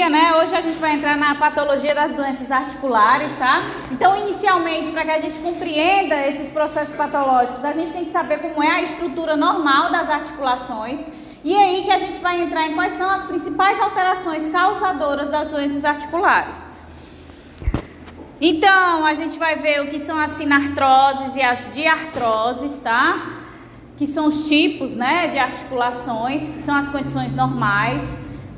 dia, né? Hoje a gente vai entrar na patologia das doenças articulares, tá? Então, inicialmente, para que a gente compreenda esses processos patológicos, a gente tem que saber como é a estrutura normal das articulações. E aí que a gente vai entrar em quais são as principais alterações causadoras das doenças articulares. Então, a gente vai ver o que são as sinartroses e as diartroses, tá? Que são os tipos, né, de articulações, que são as condições normais.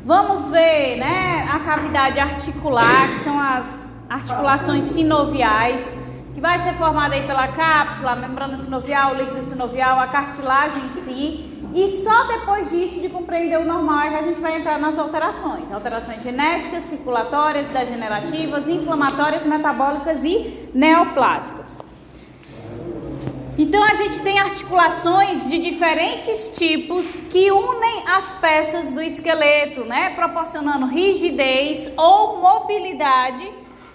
Vamos ver, né, a cavidade articular, que são as articulações sinoviais, que vai ser formada aí pela cápsula, a membrana sinovial, o líquido sinovial, a cartilagem em si. E só depois disso, de compreender o normal, é que a gente vai entrar nas alterações. Alterações genéticas, circulatórias, degenerativas, inflamatórias, metabólicas e neoplásicas. Então, a gente tem articulações de diferentes tipos que unem as peças do esqueleto, né? Proporcionando rigidez ou mobilidade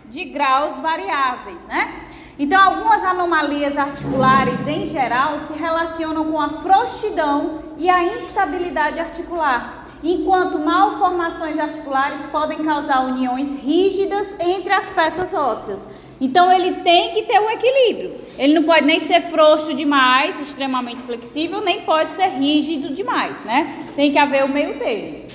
de graus variáveis, né? Então, algumas anomalias articulares, em geral, se relacionam com a frouxidão e a instabilidade articular, enquanto malformações articulares podem causar uniões rígidas entre as peças ósseas. Então, ele tem que ter um equilíbrio. Ele não pode nem ser frouxo demais, extremamente flexível, nem pode ser rígido demais, né? Tem que haver o meio termo.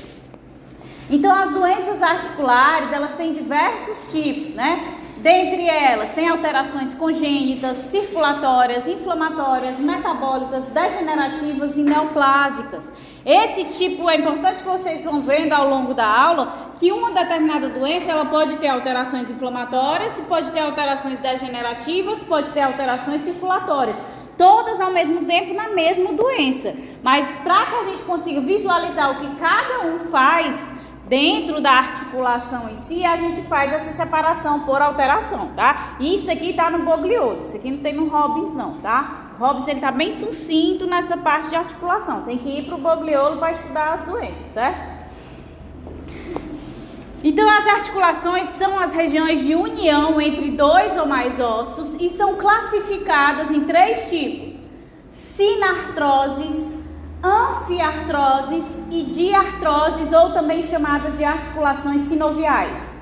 Então, as doenças articulares, elas têm diversos tipos, né? Dentre elas, tem alterações congênitas, circulatórias, inflamatórias, metabólicas, degenerativas e neoplásicas. Esse tipo é importante que vocês vão vendo ao longo da aula, que uma determinada doença, ela pode ter alterações inflamatórias, pode ter alterações degenerativas, pode ter alterações circulatórias. Todas ao mesmo tempo na mesma doença. Mas para que a gente consiga visualizar o que cada um faz dentro da articulação em si, a gente faz essa separação por alteração, tá? Isso aqui tá no Bogliolo, isso aqui não tem no Robbins não, tá? O Robbins, ele tá bem sucinto nessa parte de articulação, tem que ir pro Bogliolo para estudar as doenças, certo? Então, as articulações são as regiões de união entre dois ou mais ossos e são classificadas em três tipos: sinartroses, anfiartroses e diartroses, ou também chamadas de articulações sinoviais.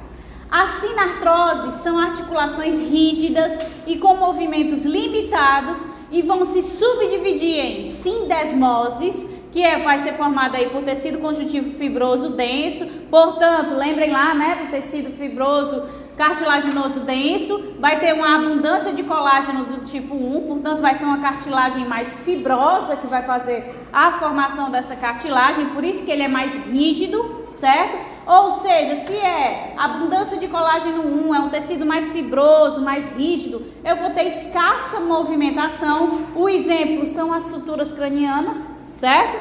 As sinartroses são articulações rígidas e com movimentos limitados e vão se subdividir em sindesmoses, que vai ser formada aí por tecido conjuntivo fibroso denso. Portanto, lembrem lá, né, do tecido fibroso cartilaginoso denso, vai ter uma abundância de colágeno do tipo 1, portanto vai ser uma cartilagem mais fibrosa que vai fazer a formação dessa cartilagem, por isso que ele é mais rígido, certo? Ou seja, se é abundância de colágeno 1, é um tecido mais fibroso, mais rígido, eu vou ter escassa movimentação. O exemplo são as suturas cranianas, certo?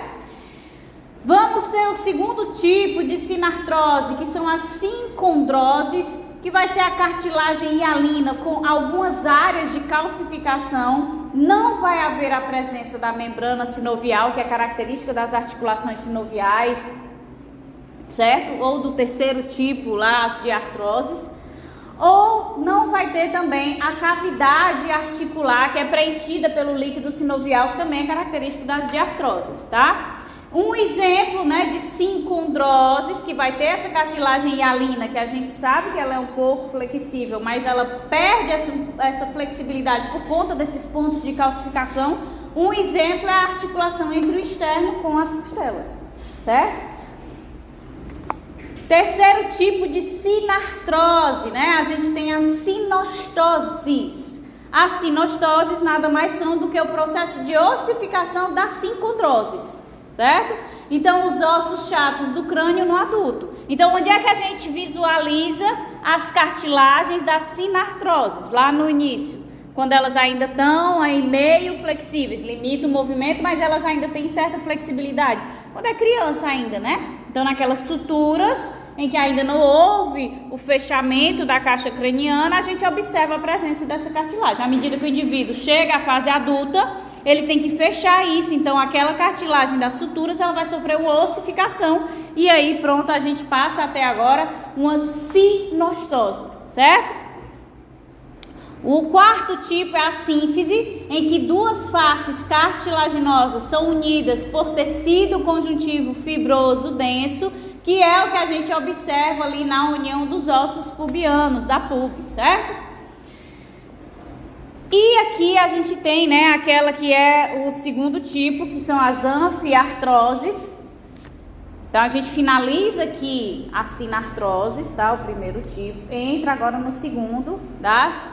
Vamos ter o segundo tipo de sinartrose, que são as sincondroses, que vai ser a cartilagem hialina com algumas áreas de calcificação. Não vai haver a presença da membrana sinovial, que é característica das articulações sinoviais, certo? Ou do terceiro tipo lá, as diartroses. Ou não vai ter também a cavidade articular, que é preenchida pelo líquido sinovial, que também é característico das diartroses, tá? Um exemplo, né, de sincondroses, que vai ter essa cartilagem hialina, que a gente sabe que ela é um pouco flexível, mas ela perde essa flexibilidade por conta desses pontos de calcificação. Um exemplo é a articulação entre o externo com as costelas, certo? Terceiro tipo de sinartrose, né? A gente tem as sinostoses. As sinostoses nada mais são do que o processo de ossificação das sincondroses, certo? Então, os ossos chatos do crânio no adulto. Então, onde é que a gente visualiza as cartilagens das sinartroses? Lá no início, quando elas ainda estão aí meio flexíveis, limita o movimento, mas elas ainda têm certa flexibilidade. Quando é criança ainda, né? Então, naquelas suturas em que ainda não houve o fechamento da caixa craniana, a gente observa a presença dessa cartilagem. À medida que o indivíduo chega à fase adulta, ele tem que fechar isso. Então, aquela cartilagem das suturas, ela vai sofrer uma ossificação. E aí, pronto, a gente passa até agora uma sinostose, certo? O quarto tipo é a sínfise, em que duas faces cartilaginosas são unidas por tecido conjuntivo fibroso denso, que é o que a gente observa ali na união dos ossos pubianos, da pubis, certo? E aqui a gente tem, né, aquela que é o segundo tipo, que são as anfiartroses. Então a gente finaliza aqui a sinartroses, tá? O primeiro tipo, entra agora no segundo das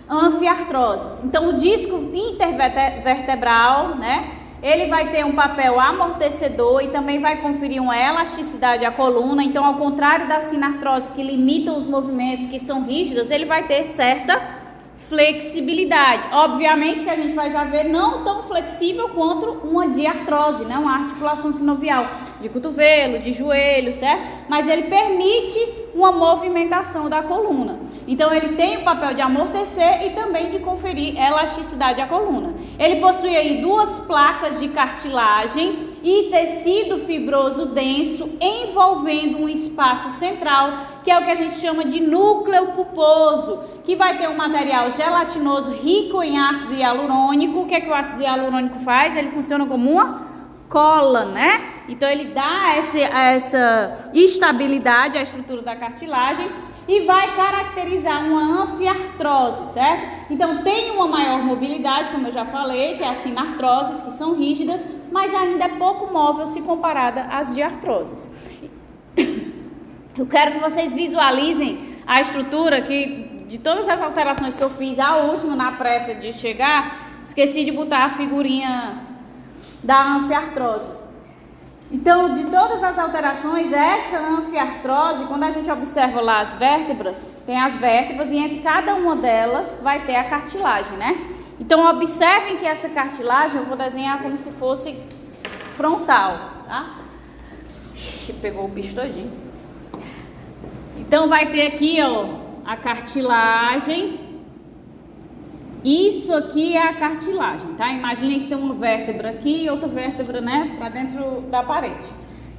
anfiartroses. Então o disco intervertebral, né, ele vai ter um papel amortecedor e também vai conferir uma elasticidade à coluna. Então, ao contrário da sinartrose, que limitam os movimentos, que são rígidos, ele vai ter certa flexibilidade. Obviamente que a gente vai já ver não tão flexível quanto uma diartrose, né? Uma articulação sinovial de cotovelo, de joelho, certo? Mas ele permite uma movimentação da coluna. Então ele tem o papel de amortecer e também de conferir elasticidade à coluna. Ele possui aí 2 placas de cartilagem e tecido fibroso denso envolvendo um espaço central, que é o que a gente chama de núcleo pulposo, que vai ter um material gelatinoso rico em ácido hialurônico. O que é que o ácido hialurônico faz? Ele funciona como uma cola, né? Então ele dá essa estabilidade à estrutura da cartilagem e vai caracterizar uma anfiartrose, certo? Então tem uma maior mobilidade, como eu já falei, que é as sinartroses, que são rígidas, mas ainda é pouco móvel se comparada às diartroses. Eu quero que vocês visualizem a estrutura que, de todas as alterações que eu fiz, a última na pressa de chegar, esqueci de botar a figurinha da anfiartrose. Então, de todas as alterações, essa anfiartrose, quando a gente observa lá as vértebras, tem as vértebras e entre cada uma delas vai ter a cartilagem, né? Então, observem que essa cartilagem eu vou desenhar como se fosse frontal, tá? Pegou o bicho todinho. Então, vai ter aqui, ó, a cartilagem. Isso aqui é a cartilagem, tá? Imaginem que tem uma vértebra aqui e outra vértebra, né, para dentro da parede.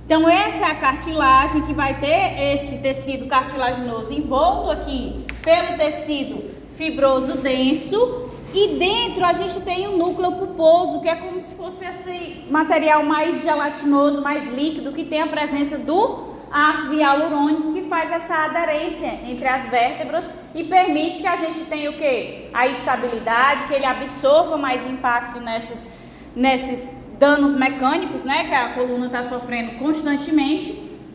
Então, essa é a cartilagem que vai ter esse tecido cartilaginoso envolto aqui pelo tecido fibroso denso. E dentro a gente tem o núcleo pulposo, que é como se fosse esse material mais gelatinoso, mais líquido, que tem a presença do ácido hialurônico, que faz essa aderência entre as vértebras e permite que a gente tenha o quê? A estabilidade, que ele absorva mais impacto nesses danos mecânicos, né, que a coluna está sofrendo constantemente,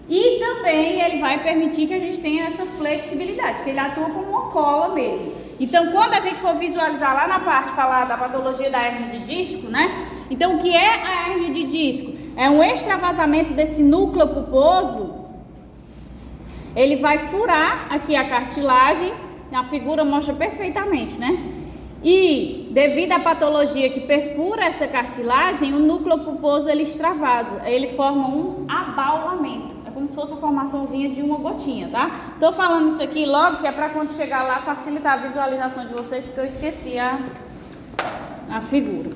e também ele vai permitir que a gente tenha essa flexibilidade, que ele atua como uma cola mesmo. Então, quando a gente for visualizar lá na parte falar da patologia da hérnia de disco, né? Então, o que é a hérnia de disco? É um extravasamento desse núcleo pulposo. Ele vai furar aqui a cartilagem, a figura mostra perfeitamente, né? E devido à patologia que perfura essa cartilagem, o núcleo pulposo ele extravasa, ele forma um abaulamento. É como se fosse a formaçãozinha de uma gotinha, tá? Tô falando isso aqui logo que é para quando chegar lá facilitar a visualização de vocês, porque eu esqueci a figura.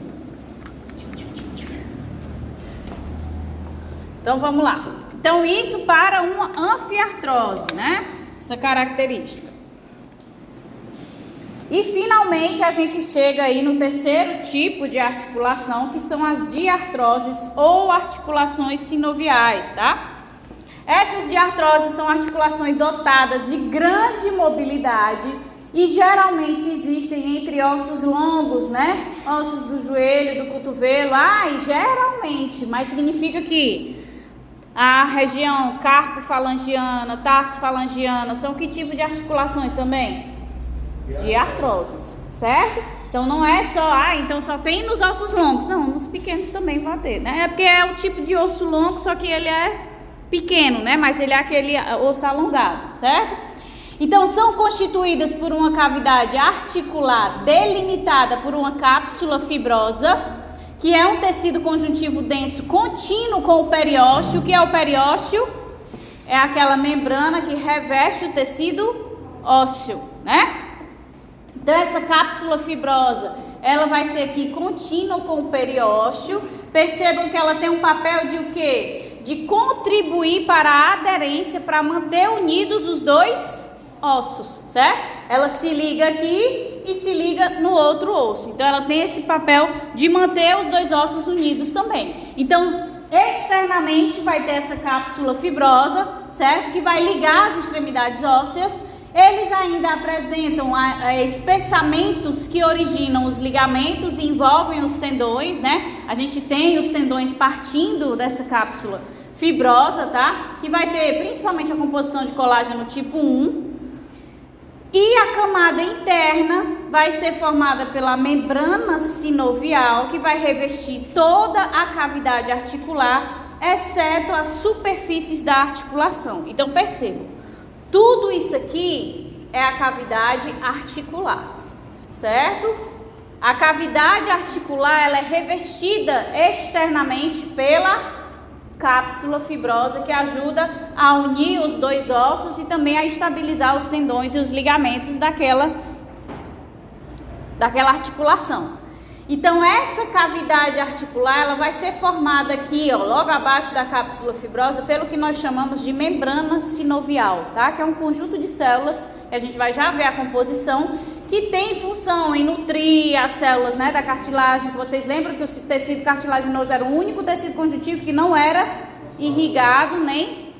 Então vamos lá. Então isso para uma anfiartrose, né? Essa característica. E finalmente a gente chega aí no terceiro tipo de articulação, que são as diartroses ou articulações sinoviais, tá? Essas diartroses são articulações dotadas de grande mobilidade e geralmente existem entre ossos longos, né? Ossos do joelho, do cotovelo. E geralmente, mas significa que a região carpofalangiana, tarsofalangiana, são que tipo de articulações também? Diartroses, certo? Então não é só, então só tem nos ossos longos. Não, nos pequenos também vai ter, né? É porque é um tipo de osso longo, só que ele é pequeno, né? Mas ele é aquele osso alongado, certo? Então são constituídas por uma cavidade articular delimitada por uma cápsula fibrosa, que é um tecido conjuntivo denso contínuo com o periósteo. O que é o periósteo? É aquela membrana que reveste o tecido ósseo, né? Então essa cápsula fibrosa, ela vai ser aqui contínua com o periósteo. Percebam que ela tem um papel de o quê? De contribuir para a aderência, para manter unidos os dois ossos, certo? Ela se liga aqui e se liga no outro osso. Então ela tem esse papel de manter os dois ossos unidos também. Então Externamente vai ter essa cápsula fibrosa, certo? Que vai ligar as extremidades ósseas. Eles ainda apresentam espessamentos que originam os ligamentos e envolvem os tendões, né? A gente tem os tendões partindo dessa cápsula fibrosa, tá? Que vai ter principalmente a composição de colágeno tipo 1. E a camada interna vai ser formada pela membrana sinovial, que vai revestir toda a cavidade articular, exceto as superfícies da articulação. Então percebam, tudo isso aqui é a cavidade articular, certo? A cavidade articular ela é revestida externamente pela cápsula fibrosa, que ajuda a unir os dois ossos e também a estabilizar os tendões e os ligamentos daquela articulação. Então essa cavidade articular ela vai ser formada aqui, ó, logo abaixo da cápsula fibrosa, pelo que nós chamamos de membrana sinovial, tá? Que é um conjunto de células, que a gente vai já ver a composição, que tem função em nutrir as células, né, da cartilagem. Vocês lembram que o tecido cartilaginoso era o único tecido conjuntivo que não era irrigado, nem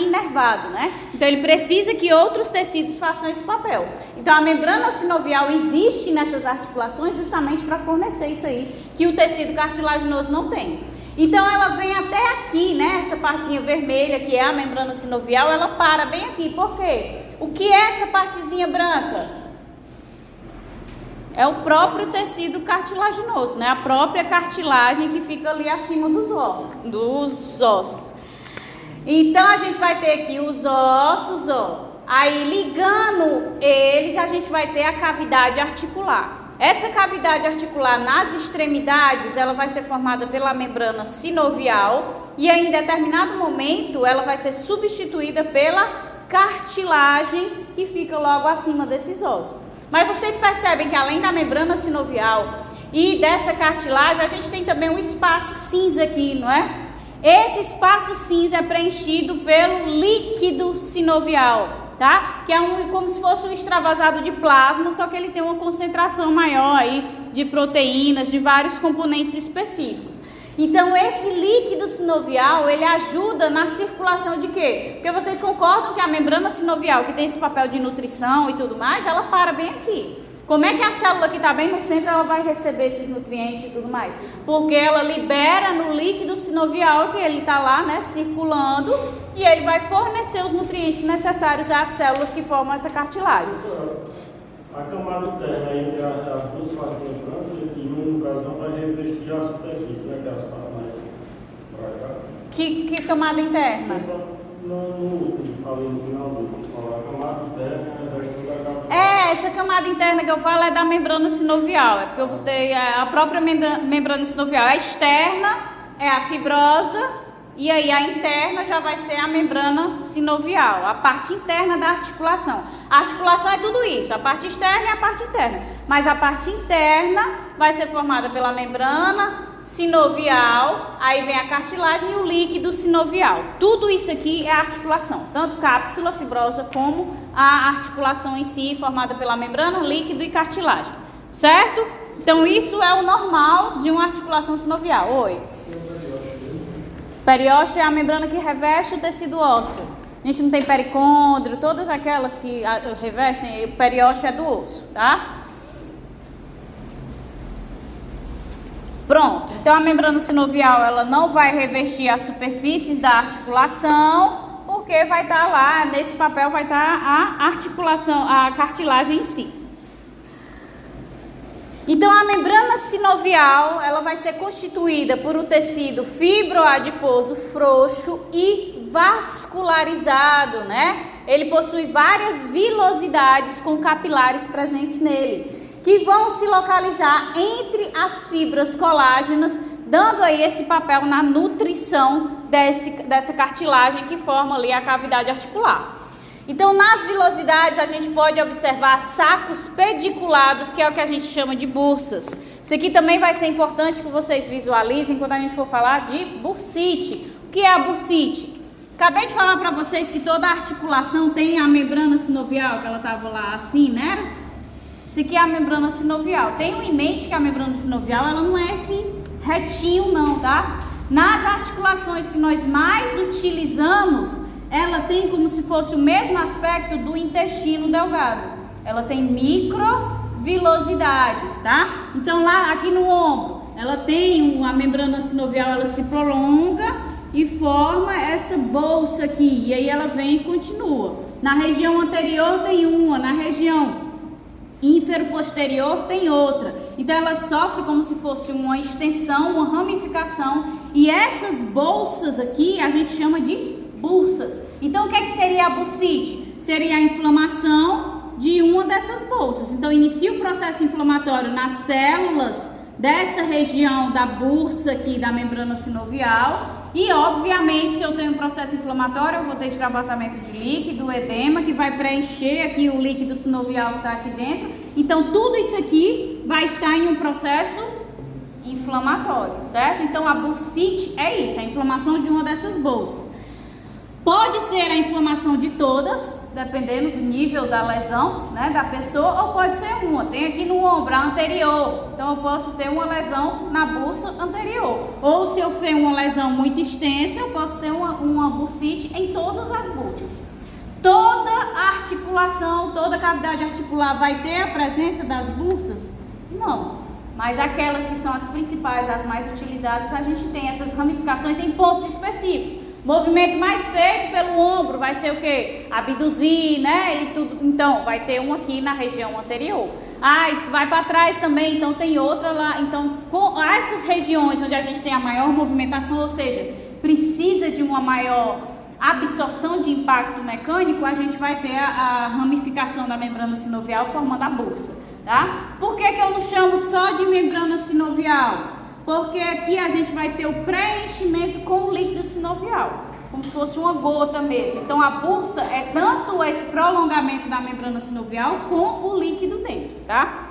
inervado, né? Então ele precisa que outros tecidos façam esse papel. Então a membrana sinovial existe nessas articulações justamente para fornecer isso aí que o tecido cartilaginoso não tem. Então ela vem até aqui, né? Essa partezinha vermelha que é a membrana sinovial, ela para bem aqui. Por quê? O que é essa partezinha branca? É o próprio tecido cartilaginoso, né? A própria cartilagem que fica ali acima dos ossos. Então a gente vai ter aqui os ossos, ó. Aí ligando eles, a gente vai ter a cavidade articular. Essa cavidade articular nas extremidades, ela vai ser formada pela membrana sinovial e aí, em determinado momento ela vai ser substituída pela cartilagem que fica logo acima desses ossos. Mas vocês percebem que além da membrana sinovial e dessa cartilagem, a gente tem também um espaço cinza aqui, não é? Esse espaço cinza é preenchido pelo líquido sinovial, tá? Que é como se fosse um extravasado de plasma, só que ele tem uma concentração maior aí de proteínas, de vários componentes específicos. Então esse líquido sinovial, ele ajuda na circulação de quê? Porque vocês concordam que a membrana sinovial, que tem esse papel de nutrição e tudo mais, ela para bem aqui. Como é que a célula que está bem no centro, ela vai receber esses nutrientes e tudo mais? Porque ela libera no líquido sinovial, que ele está lá, né, circulando, e ele vai fornecer os nutrientes necessários às células que formam essa cartilagem. A camada interna entre as duas facinhas brancas, e no caso não vai revestir a superfície, né? Que elas falam mais pra cá. Que camada interna? Ali no finalzinho, a camada interna reveste toda a camada. Essa camada interna que eu falo é da membrana sinovial. É porque eu botei a própria membrana sinovial. A externa é a fibrosa. E aí a interna já vai ser a membrana sinovial, a parte interna da articulação. A articulação é tudo isso, a parte externa e a parte interna. Mas a parte interna vai ser formada pela membrana sinovial, aí vem a cartilagem e o líquido sinovial. Tudo isso aqui é a articulação, tanto cápsula fibrosa como a articulação em si, formada pela membrana, líquido e cartilagem. Certo? Então isso é o normal de uma articulação sinovial. Oi. Periósteo é a membrana que reveste o tecido ósseo. A gente não tem pericôndrio, todas aquelas que revestem, o periósteo é do osso, tá? Pronto, então a membrana sinovial ela não vai revestir as superfícies da articulação, porque vai estar lá, nesse papel vai estar a articulação, a cartilagem em si. Então a membrana sinovial, ela vai ser constituída por um tecido fibroadiposo frouxo e vascularizado, né? Ele possui várias vilosidades com capilares presentes nele, que vão se localizar entre as fibras colágenas, dando aí esse papel na nutrição dessa cartilagem que forma ali a cavidade articular. Então, nas vilosidades, a gente pode observar sacos pediculados, que é o que a gente chama de bursas. Isso aqui também vai ser importante que vocês visualizem quando a gente for falar de bursite. O que é a bursite? Acabei de falar para vocês que toda articulação tem a membrana sinovial, que ela estava lá assim, né? Isso aqui é a membrana sinovial. Tenham em mente que a membrana sinovial, ela não é assim retinho não, tá? Nas articulações que nós mais utilizamos, ela tem como se fosse o mesmo aspecto do intestino delgado. Ela tem microvilosidades, tá? Então lá, aqui no ombro, ela tem a membrana sinovial, ela se prolonga e forma essa bolsa aqui, e aí ela vem e continua. Na região anterior tem uma, na região infero-posterior tem outra. Então ela sofre como se fosse uma extensão, uma ramificação, e essas bolsas aqui a gente chama de bursas. Então o que é que seria a bursite? Seria a inflamação de uma dessas bolsas. Então inicia o processo inflamatório nas células dessa região da bursa aqui da membrana sinovial. E obviamente, se eu tenho um processo inflamatório, eu vou ter extravasamento de líquido, edema, que vai preencher aqui o líquido sinovial que está aqui dentro. Então tudo isso aqui vai estar em um processo inflamatório, certo? Então a bursite é isso, a inflamação de uma dessas bolsas. Pode ser a inflamação de todas, dependendo do nível da lesão, né, da pessoa, ou pode ser uma. Tem aqui no ombro a anterior, então eu posso ter uma lesão na bursa anterior. Ou se eu tenho uma lesão muito extensa, eu posso ter uma bursite em todas as bursas. Toda articulação, toda cavidade articular vai ter a presença das bursas? Não. Mas aquelas que são as principais, as mais utilizadas, a gente tem essas ramificações em pontos específicos. Movimento mais feito pelo ombro vai ser o quê? Abduzir, né? E tudo. Então, vai ter um aqui na região anterior. Vai para trás também, então tem outra lá. Então, com essas regiões onde a gente tem a maior movimentação, ou seja, precisa de uma maior absorção de impacto mecânico, a gente vai ter a ramificação da membrana sinovial formando a bursa, tá? Por que eu não chamo só de membrana sinovial? Porque aqui a gente vai ter o preenchimento com o líquido sinovial, como se fosse uma gota mesmo. Então a bursa é tanto esse prolongamento da membrana sinovial com o líquido dentro, tá?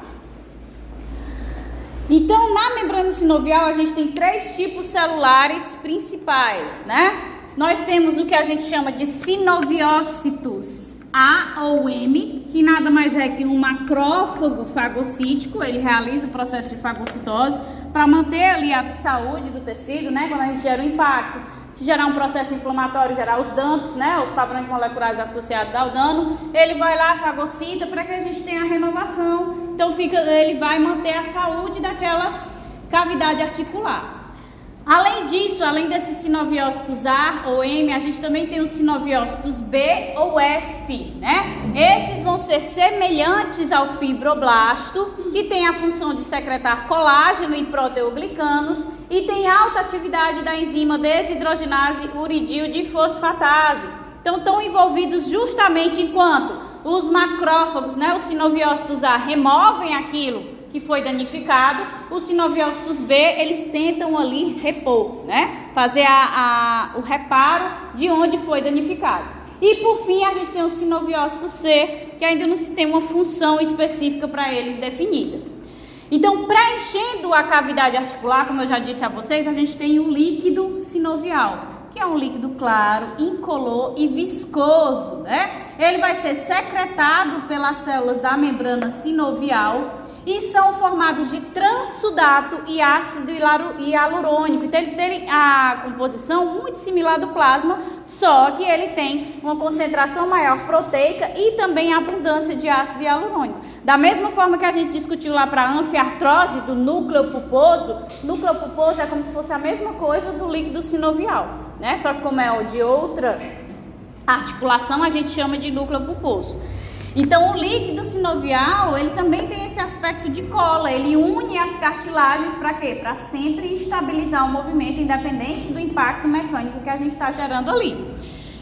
Então na membrana sinovial a gente tem 3 tipos celulares principais, né? Nós temos o que a gente chama de sinoviócitos A ou M, que nada mais é que um macrófago fagocítico. Ele realiza o processo de fagocitose para manter ali a saúde do tecido, né? Quando a gente gera um impacto, se gerar um processo inflamatório, gerar os dumps, né? Os padrões moleculares associados ao dano, ele vai lá, fagocita para que a gente tenha a renovação. Então ele vai manter a saúde daquela cavidade articular. Além disso, além desses sinoviócitos A ou M, a gente também tem os sinoviócitos B ou F, né? Esses vão ser semelhantes ao fibroblasto, que tem a função de secretar colágeno e proteoglicanos e tem alta atividade da enzima desidrogenase uridildifosfatase. Então, estão envolvidos justamente enquanto os macrófagos, né, os sinoviócitos A, removem aquilo que foi danificado, os sinoviócitos B, eles tentam ali repor, né? Fazer o reparo de onde foi danificado. E por fim, a gente tem o sinoviócito C, que ainda não se tem uma função específica para eles definida. Então, preenchendo a cavidade articular, como eu já disse a vocês, a gente tem o líquido sinovial, que é um líquido claro, incolor e viscoso, né? Ele vai ser secretado pelas células da membrana sinovial e são formados de transsudato e ácido hialurônico. Então ele tem a composição muito similar do plasma, só que ele tem uma concentração maior proteica e também abundância de ácido hialurônico. Da mesma forma que a gente discutiu lá para a anfiartrose do núcleo pulposo, núcleo pulposo é como se fosse a mesma coisa do líquido sinovial, né? Só que como é de outra articulação, a gente chama de núcleo pulposo. Então, o líquido sinovial, ele também tem esse aspecto de cola, ele une as cartilagens para quê? Para sempre estabilizar o movimento, independente do impacto mecânico que a gente está gerando ali.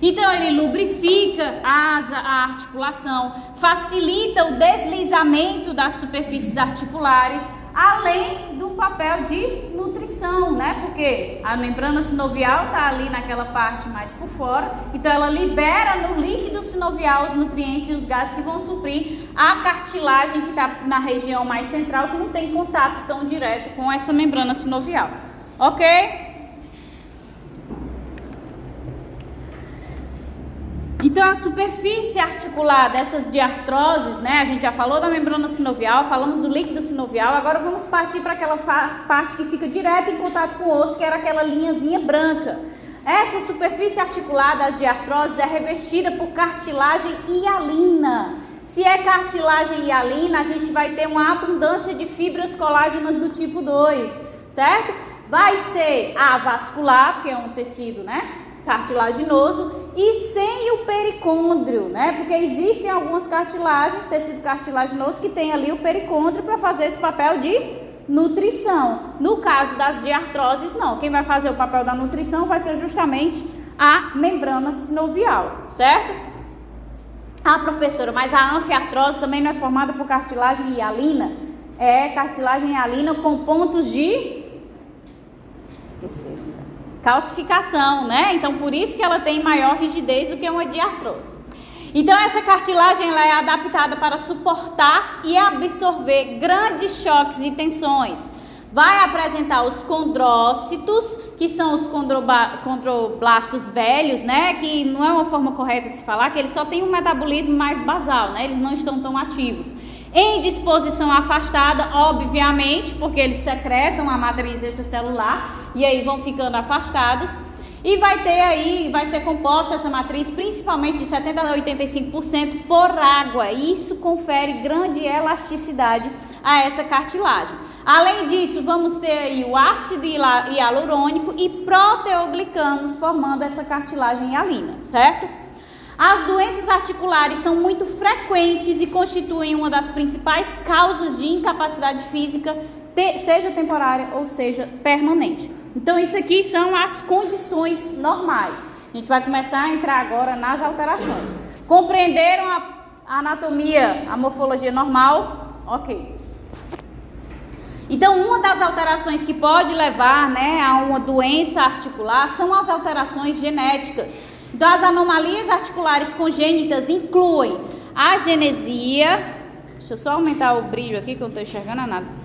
Então, ele lubrifica a articulação, facilita o deslizamento das superfícies articulares, além do papel de nutrição, né? Porque a membrana sinovial está ali naquela parte mais por fora, então ela libera no líquido sinovial os nutrientes e os gases que vão suprir a cartilagem que está na região mais central, que não tem contato tão direto com essa membrana sinovial. Ok? Então, a superfície articular dessas diartroses, né? A gente já falou da membrana sinovial, falamos do líquido sinovial, agora vamos partir para aquela parte que fica direto em contato com o osso, que era aquela linhazinha branca. Essa superfície articular das diartroses é revestida por cartilagem hialina. Se é cartilagem hialina, a gente vai ter uma abundância de fibras colágenas do tipo 2, certo? Vai ser avascular, porque é um tecido, né? Cartilaginoso, e sem o pericôndrio, né? Porque existem algumas cartilagens, tecido cartilaginoso, que tem ali o pericôndrio para fazer esse papel de nutrição. No caso das diartroses, não. Quem vai fazer o papel da nutrição vai ser justamente a membrana sinovial, certo? Ah, professora, mas a anfiartrose também não é formada por cartilagem hialina? É cartilagem hialina com pontos de... calcificação, né? Então, por isso que ela tem maior rigidez do que uma diartrose. Então, essa cartilagem ela é adaptada para suportar e absorver grandes choques e tensões. Vai apresentar os condrócitos, que são os condroblastos velhos, né? Que não é uma forma correta de se falar, que eles só têm um metabolismo mais basal, né? Eles não estão tão ativos. Em disposição afastada, obviamente, porque eles secretam a matriz extracelular e aí vão ficando afastados. E vai ser composta essa matriz principalmente de 70% a 85% por água. Isso confere grande elasticidade a essa cartilagem. Além disso, vamos ter aí o ácido hialurônico e proteoglicanos formando essa cartilagem hialina, certo? As doenças articulares são muito frequentes e constituem uma das principais causas de incapacidade física, seja temporária ou seja permanente. Então, isso aqui são as condições normais. A gente vai começar a entrar agora nas alterações. Compreenderam a anatomia, a morfologia normal? Ok. Então, uma das alterações que pode levar, né, a uma doença articular são as alterações genéticas. Então, as anomalias articulares congênitas incluem a agenesia. Deixa eu só aumentar o brilho aqui que eu não estou enxergando nada.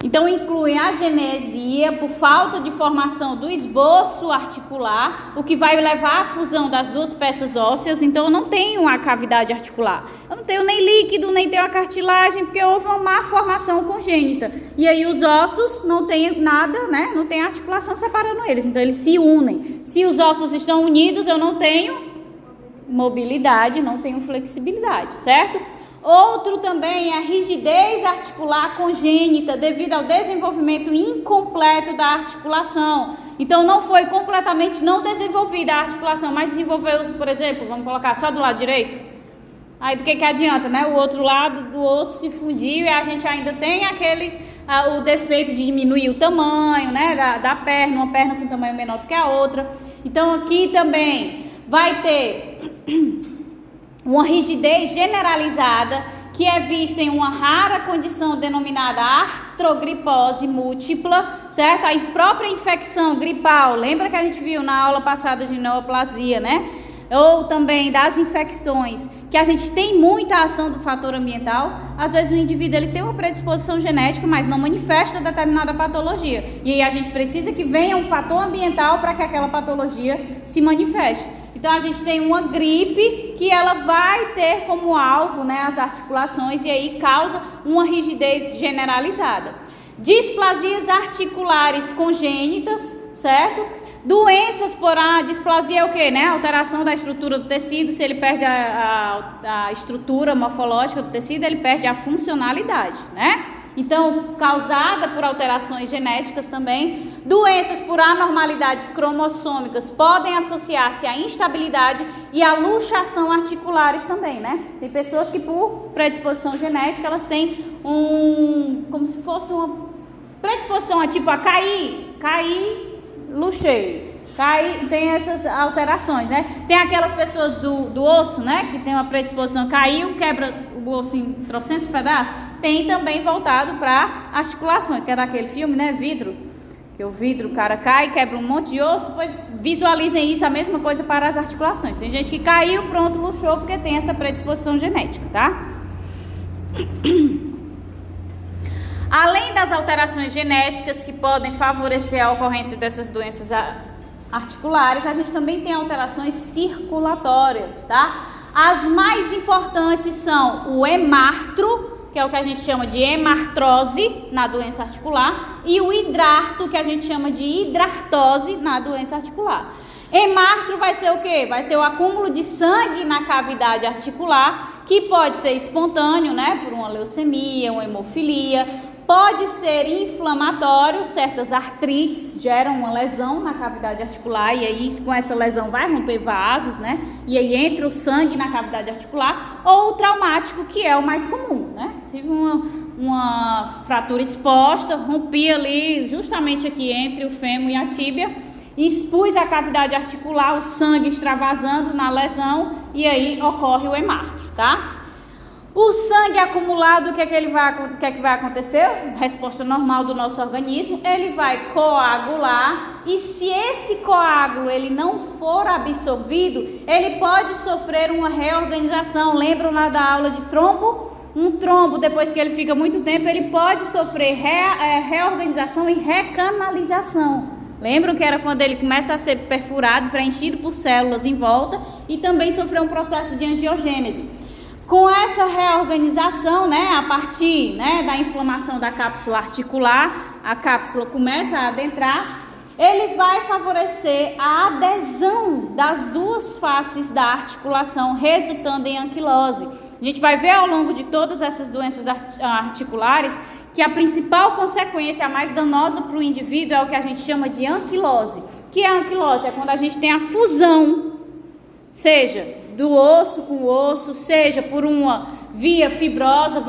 Então, inclui a genesia por falta de formação do esboço articular, o que vai levar à fusão das duas peças ósseas. Então, eu não tenho a cavidade articular. Eu não tenho nem líquido, nem tenho a cartilagem, porque houve uma má formação congênita. E aí, os ossos não têm nada, né? Não tem articulação separando eles. Então, eles se unem. Se os ossos estão unidos, eu não tenho mobilidade, não tenho flexibilidade, certo? Outro também é a rigidez articular congênita devido ao desenvolvimento incompleto da articulação. Então, não foi completamente não desenvolvida a articulação, mas desenvolveu, por exemplo, vamos colocar só do lado direito. Aí do que adianta, né? O outro lado do osso se fundiu e a gente ainda tem o defeito de diminuir o tamanho, né? Da perna, uma perna com tamanho menor do que a outra. Então, aqui também vai ter uma rigidez generalizada que é vista em uma rara condição denominada artrogripose múltipla, certo? A própria infecção gripal, lembra que a gente viu na aula passada de neoplasia, né? Ou também das infecções, que a gente tem muita ação do fator ambiental. Às vezes o indivíduo ele tem uma predisposição genética, mas não manifesta determinada patologia. E aí a gente precisa que venha um fator ambiental para que aquela patologia se manifeste. Então, a gente tem uma gripe que ela vai ter como alvo, né, as articulações e aí causa uma rigidez generalizada. Displasias articulares congênitas, certo? Doenças por a displasia é o quê, né? Alteração da estrutura do tecido. Se ele perde a estrutura morfológica do tecido, ele perde a funcionalidade, né? Então, causada por alterações genéticas também. Doenças por anormalidades cromossômicas podem associar-se à instabilidade e à luxação articulares também, né? Tem pessoas que por predisposição genética, elas têm como se fosse uma predisposição a tipo a cair, luxei. Tem essas alterações, né? Tem aquelas pessoas do osso, né? Que tem uma predisposição, caiu, quebra o osso em trocentos pedaços. Tem também voltado para articulações, que é daquele filme, né? Vidro. Que o vidro, o cara cai, quebra um monte de osso, pois visualizem isso, a mesma coisa para as articulações. Tem gente que caiu, pronto, luxou, porque tem essa predisposição genética, tá? Além das alterações genéticas que podem favorecer a ocorrência dessas doenças articulares, a gente também tem alterações circulatórias, tá? As mais importantes são o hemartro, que é o que a gente chama de hemartrose na doença articular, e o hidrarto, que a gente chama de hidrartose na doença articular. Hemartro vai ser o quê? Vai ser o acúmulo de sangue na cavidade articular, que pode ser espontâneo, né, por uma leucemia, uma hemofilia, pode ser inflamatório, certas artrites geram uma lesão na cavidade articular e aí com essa lesão vai romper vasos, né? E aí entra o sangue na cavidade articular, ou o traumático, que é o mais comum, né? Tive uma fratura exposta, rompi ali justamente aqui entre o fêmur e a tíbia, expus a cavidade articular, o sangue extravasando na lesão e aí ocorre o hemartro, tá? O sangue acumulado, o que é que vai acontecer? Resposta normal do nosso organismo, ele vai coagular e se esse coágulo ele não for absorvido, ele pode sofrer uma reorganização. Lembram lá da aula de trombo? Um trombo, depois que ele fica muito tempo, ele pode sofrer reorganização e recanalização. Lembram que era quando ele começa a ser perfurado, preenchido por células em volta e também sofreu um processo de angiogênese. Com essa reorganização, né, a partir, né, da inflamação da cápsula articular, a cápsula começa a adentrar, ele vai favorecer a adesão das duas faces da articulação, resultando em anquilose. A gente vai ver ao longo de todas essas doenças articulares que a principal consequência, a mais danosa para o indivíduo, é o que a gente chama de anquilose. O que é anquilose? É quando a gente tem a fusão, seja do osso com o osso, seja por uma via fibrosa,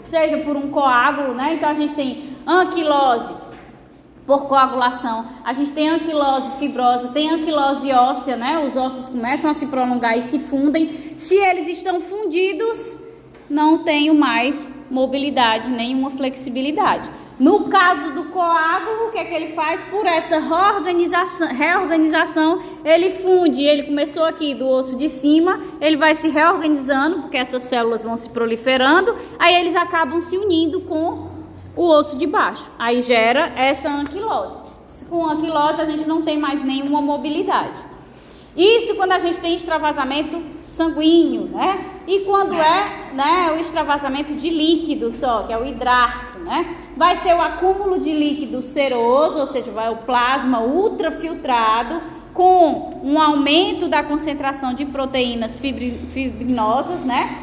seja por um coágulo, né? Então a gente tem anquilose por coagulação, a gente tem anquilose fibrosa, tem anquilose óssea, né? Os ossos começam a se prolongar e se fundem. Se eles estão fundidos, não tenho mais mobilidade, nenhuma flexibilidade. No caso do coágulo, o que é que ele faz? Por essa reorganização, ele funde, ele começou aqui do osso de cima, ele vai se reorganizando, porque essas células vão se proliferando, aí eles acabam se unindo com o osso de baixo, aí gera essa anquilose. Com anquilose a gente não tem mais nenhuma mobilidade. Isso quando a gente tem extravasamento sanguíneo, né? E quando é, né, o extravasamento de líquido só, que é o hidrarto, né? Vai ser o acúmulo de líquido seroso, ou seja, vai o plasma ultrafiltrado, com um aumento da concentração de proteínas fibrinosas, né?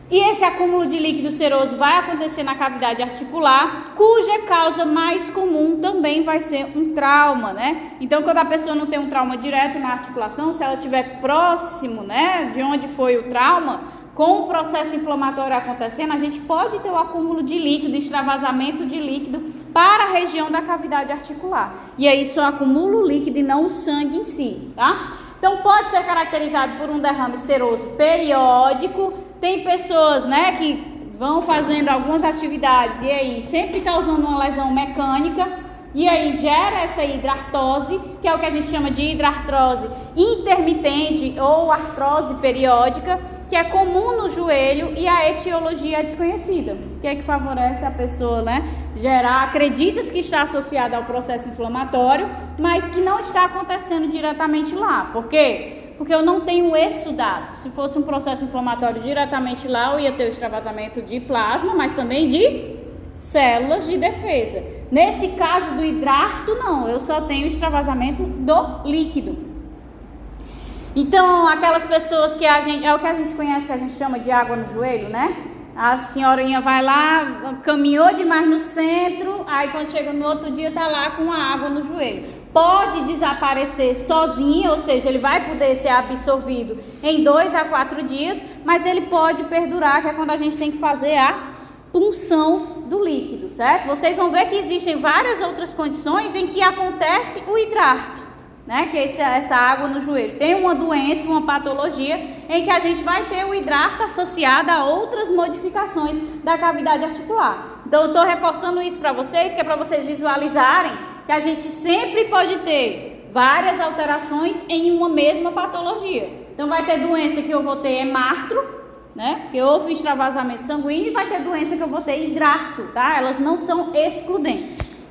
E esse acúmulo de líquido seroso vai acontecer na cavidade articular, cuja causa mais comum também vai ser um trauma, né? Então, quando a pessoa não tem um trauma direto na articulação, se ela estiver próximo, né, de onde foi o trauma, com o processo inflamatório acontecendo, a gente pode ter o acúmulo de líquido, extravasamento de líquido para a região da cavidade articular. E aí só acumula o líquido e não o sangue em si, tá? Então, pode ser caracterizado por um derrame seroso periódico. Tem pessoas, né, que vão fazendo algumas atividades e aí sempre causando uma lesão mecânica e aí gera essa hidrartose, que é o que a gente chama de hidrartrose intermitente ou artrose periódica, que é comum no joelho e a etiologia é desconhecida. O que é que favorece a pessoa, né, gerar, acredita-se que está associada ao processo inflamatório, mas que não está acontecendo diretamente lá. Por quê? Porque eu não tenho esse dado. Se fosse um processo inflamatório diretamente lá, eu ia ter o extravasamento de plasma, mas também de células de defesa. Nesse caso do hidrarto, não, eu só tenho extravasamento do líquido. Então, aquelas pessoas que é o que a gente conhece, que a gente chama de água no joelho, né? A senhorinha vai lá, caminhou demais no centro, aí quando chega no outro dia tá lá com a água no joelho. Pode desaparecer sozinho, ou seja, ele vai poder ser absorvido em 2 a 4 dias, mas ele pode perdurar, que é quando a gente tem que fazer a punção do líquido, certo? Vocês vão ver que existem várias outras condições em que acontece o hidrarto, né? Que é essa água no joelho. Tem uma doença, uma patologia em que a gente vai ter o hidrarto associado a outras modificações da cavidade articular. Então eu estou reforçando isso para vocês, que é para vocês visualizarem que a gente sempre pode ter várias alterações em uma mesma patologia. Então vai ter doença que eu vou ter hemartro, né? Porque houve extravasamento sanguíneo, e vai ter doença que eu vou ter hidrarto, tá? Elas não são excludentes.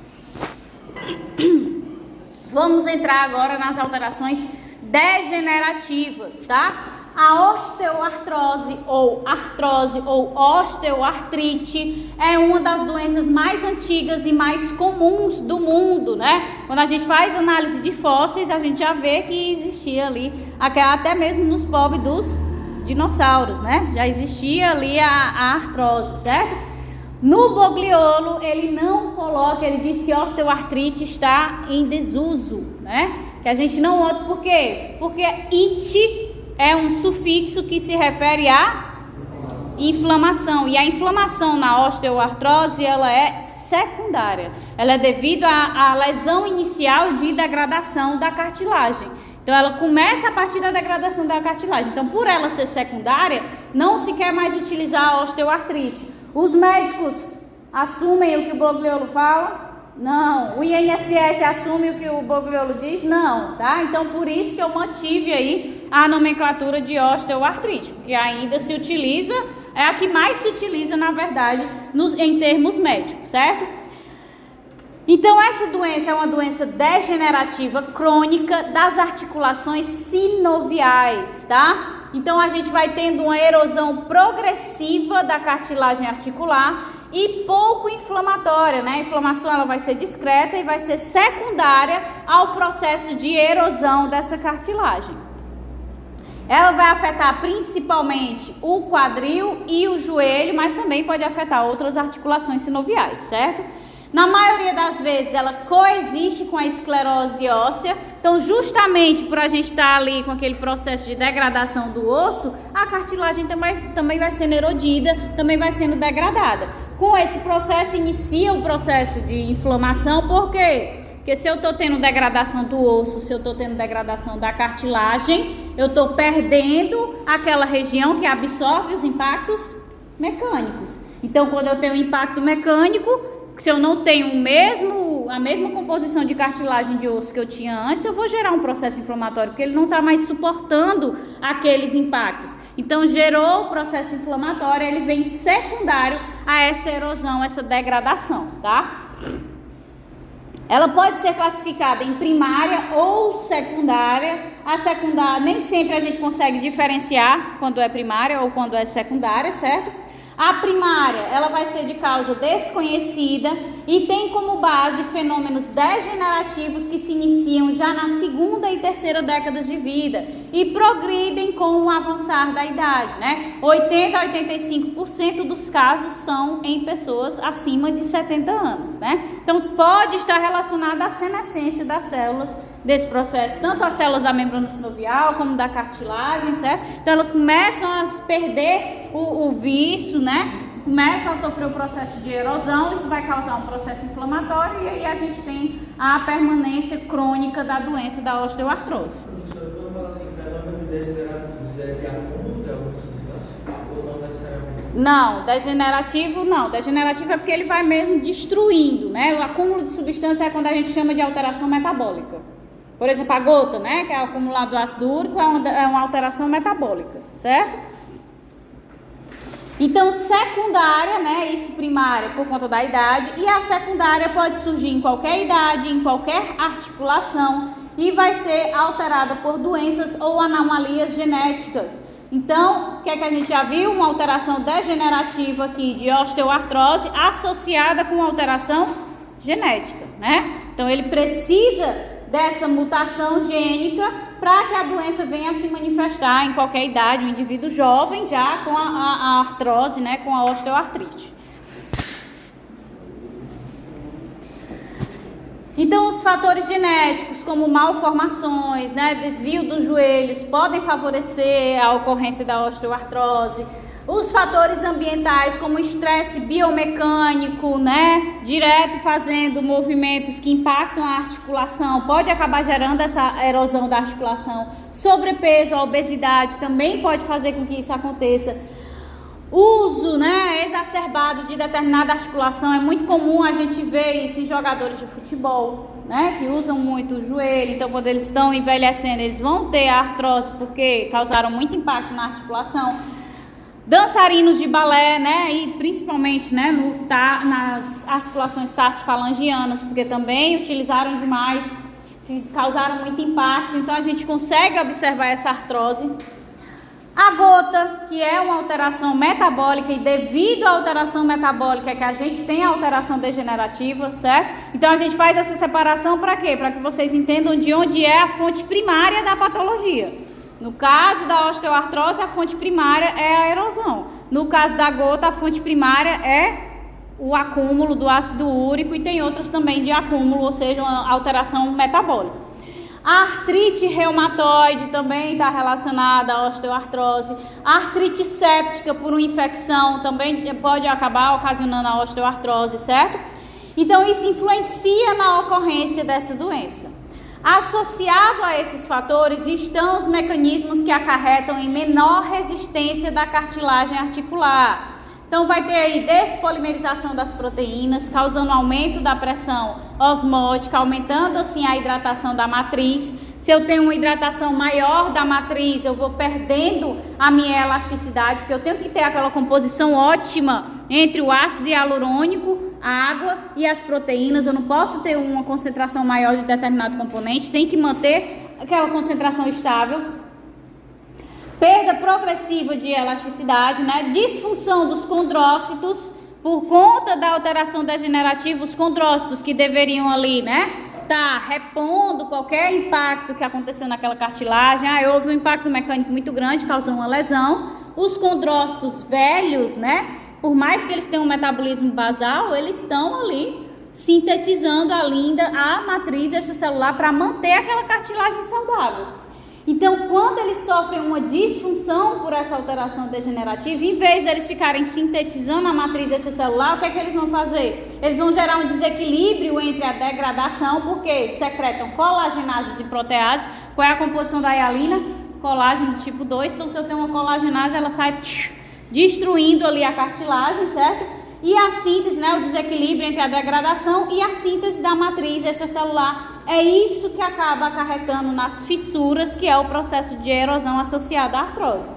Vamos entrar agora nas alterações degenerativas, tá? A osteoartrose ou artrose ou osteoartrite é uma das doenças mais antigas e mais comuns do mundo, né? Quando a gente faz análise de fósseis, a gente já vê que existia ali, até mesmo nos pobres dos dinossauros, né? Já existia ali a artrose, certo? No Bogliolo, ele não coloca, ele diz que osteoartrite está em desuso, né? Que a gente não usa, por quê? Porque it é um sufixo que se refere à inflamação. E a inflamação na osteoartrose, ela é secundária. Ela é devido à lesão inicial de degradação da cartilagem. Então, ela começa a partir da degradação da cartilagem. Então, por ela ser secundária, não se quer mais utilizar a osteoartrite. Os médicos assumem o que o Bogliolo fala? Não. O INSS assume o que o Bogliolo diz? Não, tá? Então, por isso que eu mantive aí a nomenclatura de osteoartrite, porque ainda se utiliza, é a que mais se utiliza, na verdade, em termos médicos, certo? Então, essa doença é uma doença degenerativa crônica das articulações sinoviais, tá? Então, a gente vai tendo uma erosão progressiva da cartilagem articular e pouco inflamatória, né? A inflamação ela vai ser discreta e vai ser secundária ao processo de erosão dessa cartilagem. Ela vai afetar principalmente o quadril e o joelho, mas também pode afetar outras articulações sinoviais, certo? Na maioria das vezes ela coexiste com a esclerose óssea, então justamente por a gente estar ali com aquele processo de degradação do osso, a cartilagem também vai sendo erodida, também vai sendo degradada. Com esse processo inicia o processo de inflamação, por quê? Porque se eu estou tendo degradação do osso, se eu estou tendo degradação da cartilagem, eu estou perdendo aquela região que absorve os impactos mecânicos. Então, quando eu tenho um impacto mecânico, se eu não tenho a mesma composição de cartilagem de osso que eu tinha antes, eu vou gerar um processo inflamatório, porque ele não está mais suportando aqueles impactos. Então, gerou o processo inflamatório, ele vem secundário a essa erosão, essa degradação, tá? Ela pode ser classificada em primária ou secundária. A secundária, nem sempre a gente consegue diferenciar quando é primária ou quando é secundária, certo? A primária, ela vai ser de causa desconhecida e tem como base fenômenos degenerativos que se iniciam já na segunda e terceira décadas de vida e progridem com o avançar da idade, né? 80 a 85% dos casos são em pessoas acima de 70 anos, né? Então, pode estar relacionada à senescência das células desse processo, tanto as células da membrana sinovial como da cartilagem, certo? Então, elas começam a perder o vício, né? Começam a sofrer o processo de erosão, isso vai causar um processo inflamatório e aí a gente tem a permanência crônica da doença da osteoartrose. Professora, quando fala assim, fenômeno degenerativo, é de acúmulo de alguma substância ou não necessariamente? Não, degenerativo não. Degenerativo é porque ele vai mesmo destruindo, né? O acúmulo de substância é quando a gente chama de alteração metabólica. Por exemplo, a gota, né? Que é o acumulado do ácido úrico, é uma alteração metabólica, certo? Então, secundária, né? Isso primária por conta da idade. E a secundária pode surgir em qualquer idade, em qualquer articulação e vai ser alterada por doenças ou anomalias genéticas. Então, o que é que a gente já viu? Uma alteração degenerativa aqui de osteoartrose associada com alteração genética, né? Então, ele precisa dessa mutação gênica para que a doença venha a se manifestar em qualquer idade, um indivíduo jovem já com a artrose, né, com a osteoartrite. Então, os fatores genéticos, como malformações, né, desvio dos joelhos, podem favorecer a ocorrência da osteoartrose. Os fatores ambientais, como estresse biomecânico, né, direto fazendo movimentos que impactam a articulação, pode acabar gerando essa erosão da articulação. Sobrepeso, a obesidade também pode fazer com que isso aconteça. Uso, né, exacerbado de determinada articulação, é muito comum a gente ver isso em jogadores de futebol, né, que usam muito o joelho. Então, quando eles estão envelhecendo, eles vão ter a artrose porque causaram muito impacto na articulação. Dançarinos de balé, né, e principalmente, né, nas articulações tarsofalangianas, porque também utilizaram demais causaram muito impacto, então a gente consegue observar essa artrose. A gota, que é uma alteração metabólica, e devido à alteração metabólica que a gente tem a alteração degenerativa, certo? Então a gente faz essa separação para quê? Para que vocês entendam de onde é a fonte primária da patologia. No caso da osteoartrose, a fonte primária é a erosão. No caso da gota, a fonte primária é o acúmulo do ácido úrico, e tem outras também de acúmulo, ou seja, uma alteração metabólica. A artrite reumatoide também está relacionada à osteoartrose. A artrite séptica por uma infecção também pode acabar ocasionando a osteoartrose, certo? Então isso influencia na ocorrência dessa doença. Associado a esses fatores estão os mecanismos que acarretam em menor resistência da cartilagem articular. Então vai ter aí despolimerização das proteínas, causando aumento da pressão osmótica, aumentando assim a hidratação da matriz. Se eu tenho uma hidratação maior da matriz, eu vou perdendo a minha elasticidade, porque eu tenho que ter aquela composição ótima entre o ácido hialurônico, a água e as proteínas. Eu não posso ter uma concentração maior de determinado componente, tem que manter aquela concentração estável. Perda progressiva de elasticidade, né? Disfunção dos condrócitos, por conta da alteração degenerativa, os condrócitos que deveriam ali, né, tá repondo qualquer impacto que aconteceu naquela cartilagem. Houve um impacto mecânico muito grande, causou uma lesão. Os condrócitos velhos, né, por mais que eles tenham um metabolismo basal, eles estão ali sintetizando a matriz extracelular para manter aquela cartilagem saudável. Então, quando eles sofrem uma disfunção por essa alteração degenerativa, em vez de eles ficarem sintetizando a matriz extracelular, o que é que eles vão fazer? Eles vão gerar um desequilíbrio entre a degradação, porque secretam colagenases e proteases. Qual é a composição da hialina? Colágeno tipo 2. Então, se eu tenho uma colagenase, ela sai destruindo ali a cartilagem, certo? E a síntese, né, o desequilíbrio entre a degradação e a síntese da matriz extracelular, é isso que acaba acarretando nas fissuras, que é o processo de erosão associado à artrose.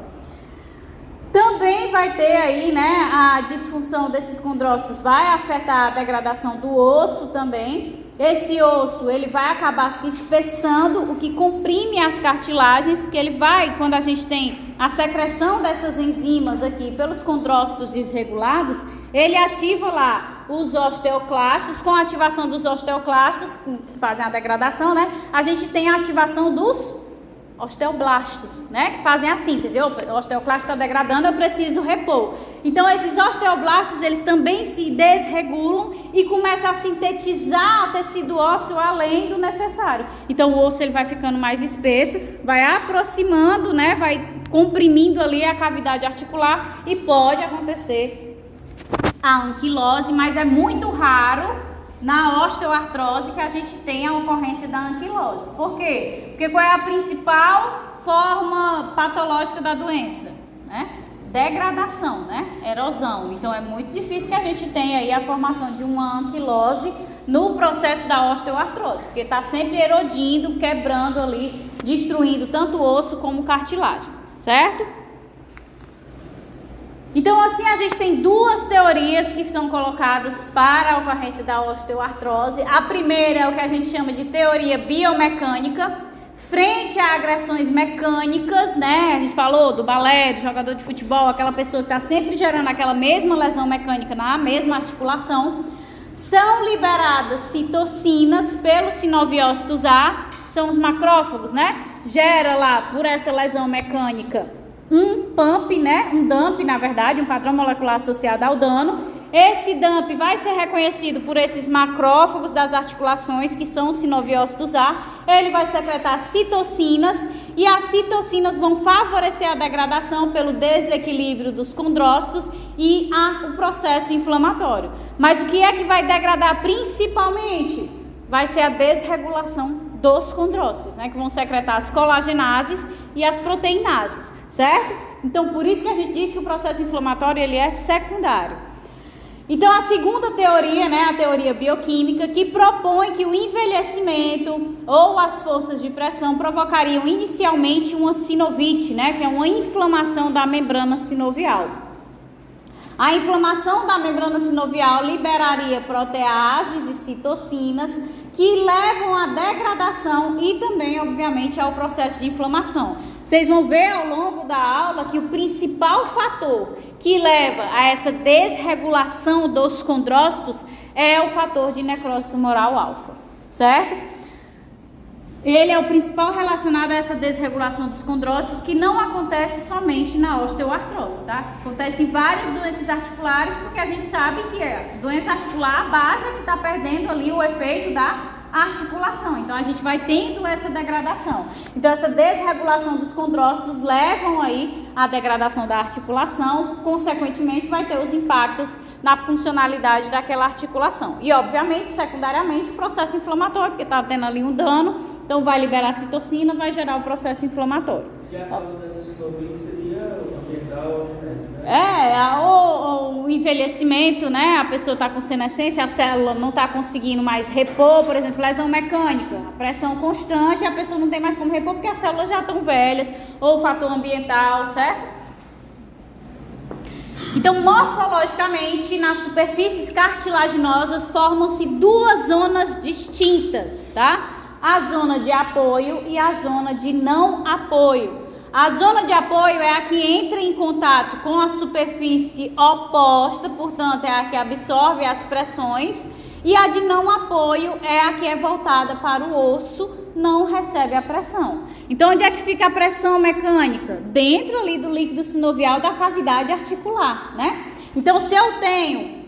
Também vai ter aí, né, a disfunção desses condrócitos vai afetar a degradação do osso também. Esse osso, ele vai acabar se espessando, o que comprime as cartilagens, que ele vai, quando a gente tem a secreção dessas enzimas aqui pelos condrócitos desregulados, ele ativa lá os osteoclastos. Com a ativação dos osteoclastos, que fazem a degradação, né, a gente tem a ativação dos osteoblastos, né, que fazem a síntese. O osteoclasto está degradando, eu preciso repor. Então, esses osteoblastos, eles também se desregulam e começam a sintetizar o tecido ósseo além do necessário. Então, o osso ele vai ficando mais espesso, vai aproximando, né, vai comprimindo ali a cavidade articular e pode acontecer a anquilose, mas é muito raro na osteoartrose que a gente tem a ocorrência da anquilose. Por quê? Porque qual é a principal forma patológica da doença? Né? Degradação, né? Erosão. Então é muito difícil que a gente tenha aí a formação de uma anquilose no processo da osteoartrose, porque está sempre erodindo, quebrando ali, destruindo tanto o osso como cartilagem, certo? Então, assim, a gente tem duas teorias que são colocadas para a ocorrência da osteoartrose. A primeira é o que a gente chama de teoria biomecânica, frente a agressões mecânicas, né? A gente falou do balé, do jogador de futebol, aquela pessoa que está sempre gerando aquela mesma lesão mecânica na mesma articulação. São liberadas citocinas pelos sinoviócitos A, são os macrófagos, né? Gera lá, por essa lesão mecânica, um pump, né? Um dump, na verdade, um padrão molecular associado ao dano. Esse dump vai ser reconhecido por esses macrófagos das articulações, que são os sinoviócitos A. Ele vai secretar citocinas e as citocinas vão favorecer a degradação pelo desequilíbrio dos condrócitos e o processo inflamatório. Mas o que é que vai degradar principalmente? Vai ser a desregulação dos condrócitos, né? Que vão secretar as colagenases e as proteinases, certo? Então, por isso que a gente diz que o processo inflamatório ele é secundário. Então, a segunda teoria, né, a teoria bioquímica, que propõe que o envelhecimento ou as forças de pressão provocariam inicialmente uma sinovite, né, que é uma inflamação da membrana sinovial. A inflamação da membrana sinovial liberaria proteases e citocinas que levam à degradação e também, obviamente, ao processo de inflamação. Vocês vão ver ao longo da aula que o principal fator que leva a essa desregulação dos condrócitos é o fator de necrose tumoral alfa, certo? Ele é o principal relacionado a essa desregulação dos condrócitos, que não acontece somente na osteoartrose, tá? Acontece em várias doenças articulares, porque a gente sabe que doença articular, a base é que está perdendo ali o efeito da articulação. Então a gente vai tendo essa degradação. Então essa desregulação dos condrócitos levam aí à degradação da articulação, consequentemente vai ter os impactos na funcionalidade daquela articulação. E obviamente, secundariamente, o processo inflamatório, porque está tendo ali um dano, então vai liberar citocina, vai gerar o processo inflamatório. E a causa dessa sinovite seria ambiental ou genética, né? O envelhecimento, né? A pessoa está com senescência, a célula não está conseguindo mais repor, por exemplo, lesão mecânica, a pressão constante, a pessoa não tem mais como repor porque as células já estão velhas, ou fator ambiental, certo? Então, morfologicamente, nas superfícies cartilaginosas formam-se duas zonas distintas, tá? A zona de apoio e a zona de não apoio. A zona de apoio é a que entra em contato com a superfície oposta, portanto é a que absorve as pressões, e a de não apoio é a que é voltada para o osso, não recebe a pressão. Então onde é que fica a pressão mecânica? Dentro ali do líquido sinovial da cavidade articular, né? Então se eu tenho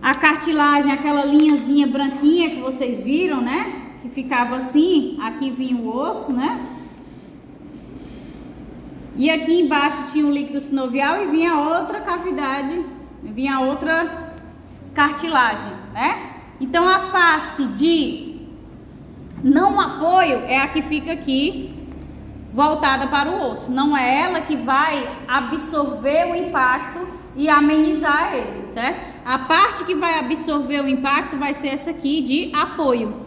a cartilagem, aquela linhazinha branquinha que vocês viram, né? Que ficava assim, aqui vinha o osso, né? E aqui embaixo tinha o líquido sinovial e vinha outra cavidade, vinha outra cartilagem, né? Então a face de não apoio é a que fica aqui, voltada para o osso. Não é ela que vai absorver o impacto e amenizar ele, certo? A parte que vai absorver o impacto vai ser essa aqui de apoio.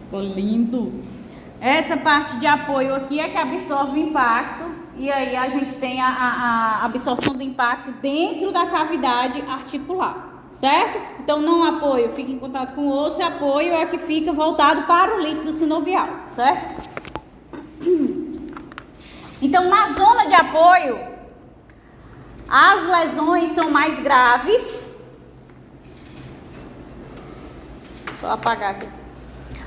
Ficou lindo. Essa parte de apoio aqui é que absorve o impacto e aí a gente tem a absorção do impacto dentro da cavidade articular, certo? Então não apoio fica em contato com o osso e apoio é que fica voltado para o líquido sinovial, certo? Então na zona de apoio as lesões são mais graves. Só apagar aqui.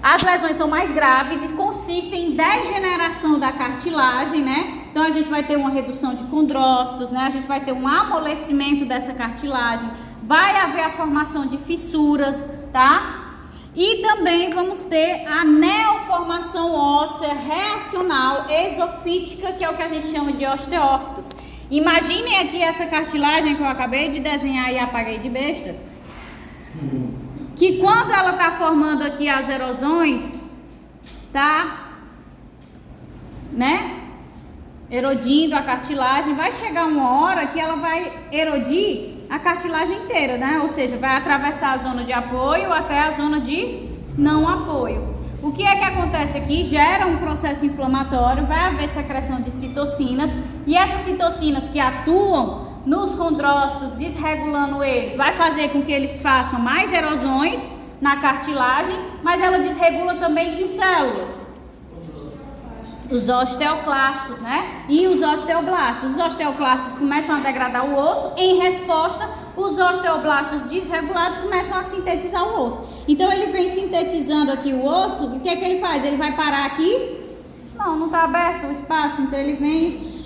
As lesões são mais graves e consistem em degeneração da cartilagem, né? Então a gente vai ter uma redução de condrócitos, né? A gente vai ter um amolecimento dessa cartilagem, vai haver a formação de fissuras, tá? E também vamos ter a neoformação óssea reacional exofítica, que é o que a gente chama de osteófitos. Imaginem aqui essa cartilagem que eu acabei de desenhar e apaguei de besta. Que quando ela está formando aqui as erosões, tá, né, erodindo a cartilagem, vai chegar uma hora que ela vai erodir a cartilagem inteira, né, ou seja, vai atravessar a zona de apoio até a zona de não apoio. O que é que acontece aqui? Gera um processo inflamatório, vai haver secreção de citocinas, e essas citocinas que atuam nos condrócitos, desregulando eles, vai fazer com que eles façam mais erosões na cartilagem, mas ela desregula também que células? Os osteoclastos, né? E os osteoblastos. Os osteoclastos começam a degradar o osso, em resposta, os osteoblastos desregulados começam a sintetizar o osso. Então ele vem sintetizando aqui o osso, e o que é que ele faz? Ele vai parar aqui? Não está aberto o espaço, então ele vem,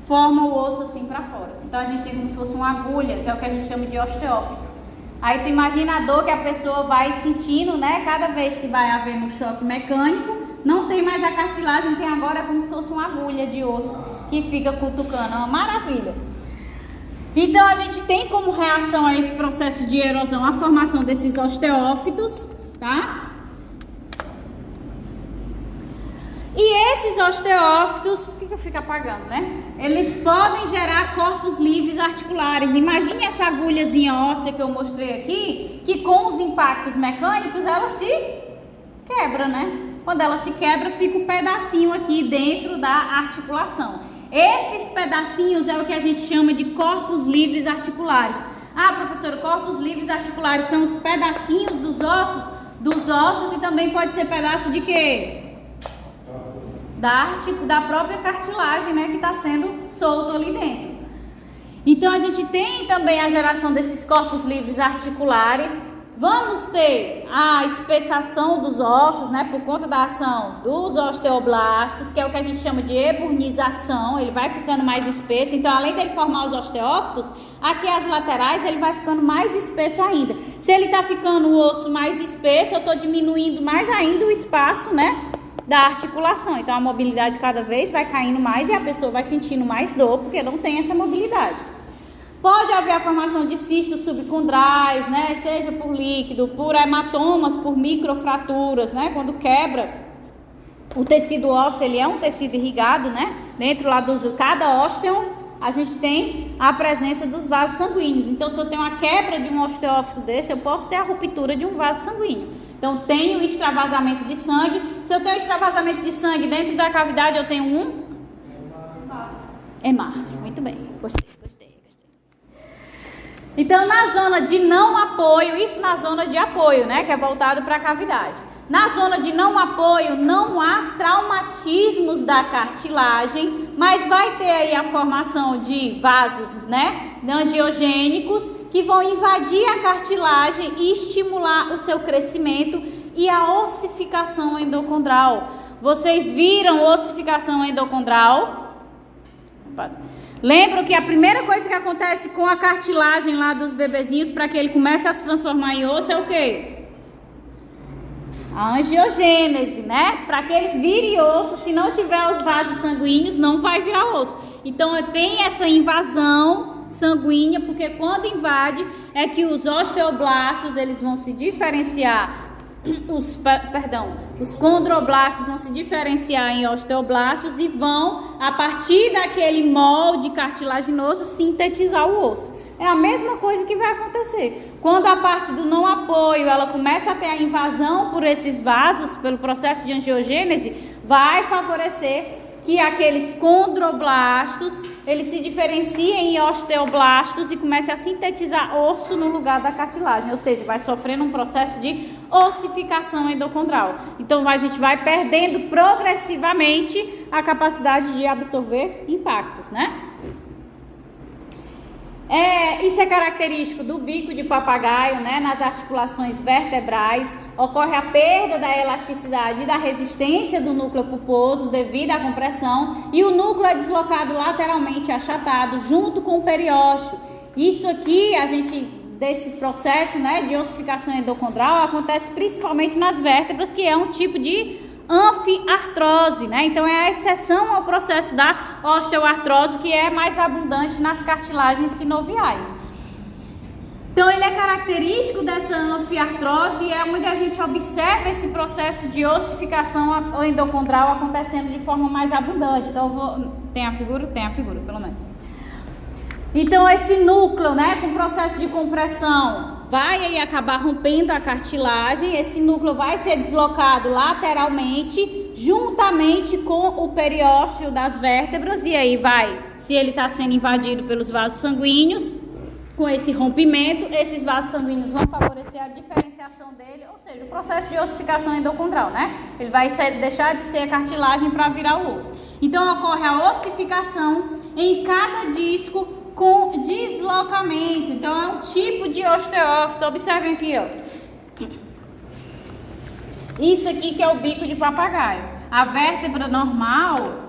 forma o osso assim para fora. Então a gente tem como se fosse uma agulha, que é o que a gente chama de osteófito. Aí tu imagina a dor que a pessoa vai sentindo, né? Cada vez que vai haver um choque mecânico, não tem mais a cartilagem, tem agora como se fosse uma agulha de osso que fica cutucando. É uma maravilha. Então a gente tem como reação a esse processo de erosão a formação desses osteófitos, tá? E esses osteófitos, por que eu fico apagando, né? Eles podem gerar corpos livres articulares. Imagine essa agulhazinha óssea que eu mostrei aqui, que com os impactos mecânicos ela se quebra, né? Quando ela se quebra, fica um pedacinho aqui dentro da articulação. Esses pedacinhos é o que a gente chama de corpos livres articulares. Ah, professor, corpos livres articulares são os pedacinhos dos ossos e também pode ser pedaço de quê? Da própria cartilagem, né, que está sendo solto ali dentro. Então a gente tem também a geração desses corpos livres articulares. Vamos ter a espessação dos ossos, né, por conta da ação dos osteoblastos, que é o que a gente chama de eburnização. Ele vai ficando mais espesso. Então, além dele formar os osteófitos, aqui as laterais ele vai ficando mais espesso ainda. Se ele está ficando o osso mais espesso, eu estou diminuindo mais ainda o espaço, né, da articulação. Então, a mobilidade cada vez vai caindo mais e a pessoa vai sentindo mais dor porque não tem essa mobilidade. Pode haver a formação de cistos subcondrais, né? Seja por líquido, por hematomas, por microfraturas, né? Quando quebra o tecido ósseo, ele é um tecido irrigado, né? Dentro lá do cada ósteo, a gente tem a presença dos vasos sanguíneos. Então, se eu tenho a quebra de um osteófito desse, eu posso ter a ruptura de um vaso sanguíneo. Então, tenho extravasamento de sangue. Se eu tenho extravasamento de sangue dentro da cavidade, eu tenho um hemártrio. Muito bem, gostei. Então, na zona de não apoio, isso na zona de apoio, né, que é voltado para a cavidade. Na zona de não apoio, não há traumatismos da cartilagem, mas vai ter aí a formação de vasos, né, angiogênicos, que vão invadir a cartilagem e estimular o seu crescimento e a ossificação endocondral. Vocês viram ossificação endocondral? Lembram que a primeira coisa que acontece com a cartilagem lá dos bebezinhos para que ele comece a se transformar em osso é o quê? A angiogênese, né? Para que eles virem osso, se não tiver os vasos sanguíneos, não vai virar osso. Então tem essa invasão sanguínea, porque quando invade é que os osteoblastos eles vão se diferenciar. Os condroblastos vão se diferenciar em osteoblastos e vão, a partir daquele molde cartilaginoso, sintetizar o osso. É a mesma coisa que vai acontecer. Quando a parte do não apoio, ela começa a ter a invasão por esses vasos, pelo processo de angiogênese, vai favorecer que aqueles condroblastos, eles se diferenciem em osteoblastos e comecem a sintetizar osso no lugar da cartilagem, ou seja, vai sofrendo um processo de ossificação endocondral. Então a gente vai perdendo progressivamente a capacidade de absorver impactos, né? Isso é característico do bico de papagaio, né? Nas articulações vertebrais ocorre a perda da elasticidade e da resistência do núcleo pulposo devido à compressão e o núcleo é deslocado lateralmente achatado junto com o periósteo. Isso aqui, desse processo, né, de ossificação endocondral acontece principalmente nas vértebras, que é um tipo de anfiartrose, né? Então é a exceção ao processo da osteoartrose, que é mais abundante nas cartilagens sinoviais. Então ele é característico dessa anfiartrose e é onde a gente observa esse processo de ossificação endocondral acontecendo de forma mais abundante. Então tem a figura, pelo menos. Então esse núcleo, né, com processo de compressão, vai aí acabar rompendo a cartilagem, esse núcleo vai ser deslocado lateralmente, juntamente com o periósteo das vértebras, e aí se ele está sendo invadido pelos vasos sanguíneos, com esse rompimento, esses vasos sanguíneos vão favorecer a diferenciação dele, ou seja, o processo de ossificação endocondral, né? Ele vai deixar de ser cartilagem para virar o osso. Então ocorre a ossificação em cada disco, com deslocamento. Então é um tipo de osteófito. Observem aqui, ó. Isso aqui que é o bico de papagaio. A vértebra normal,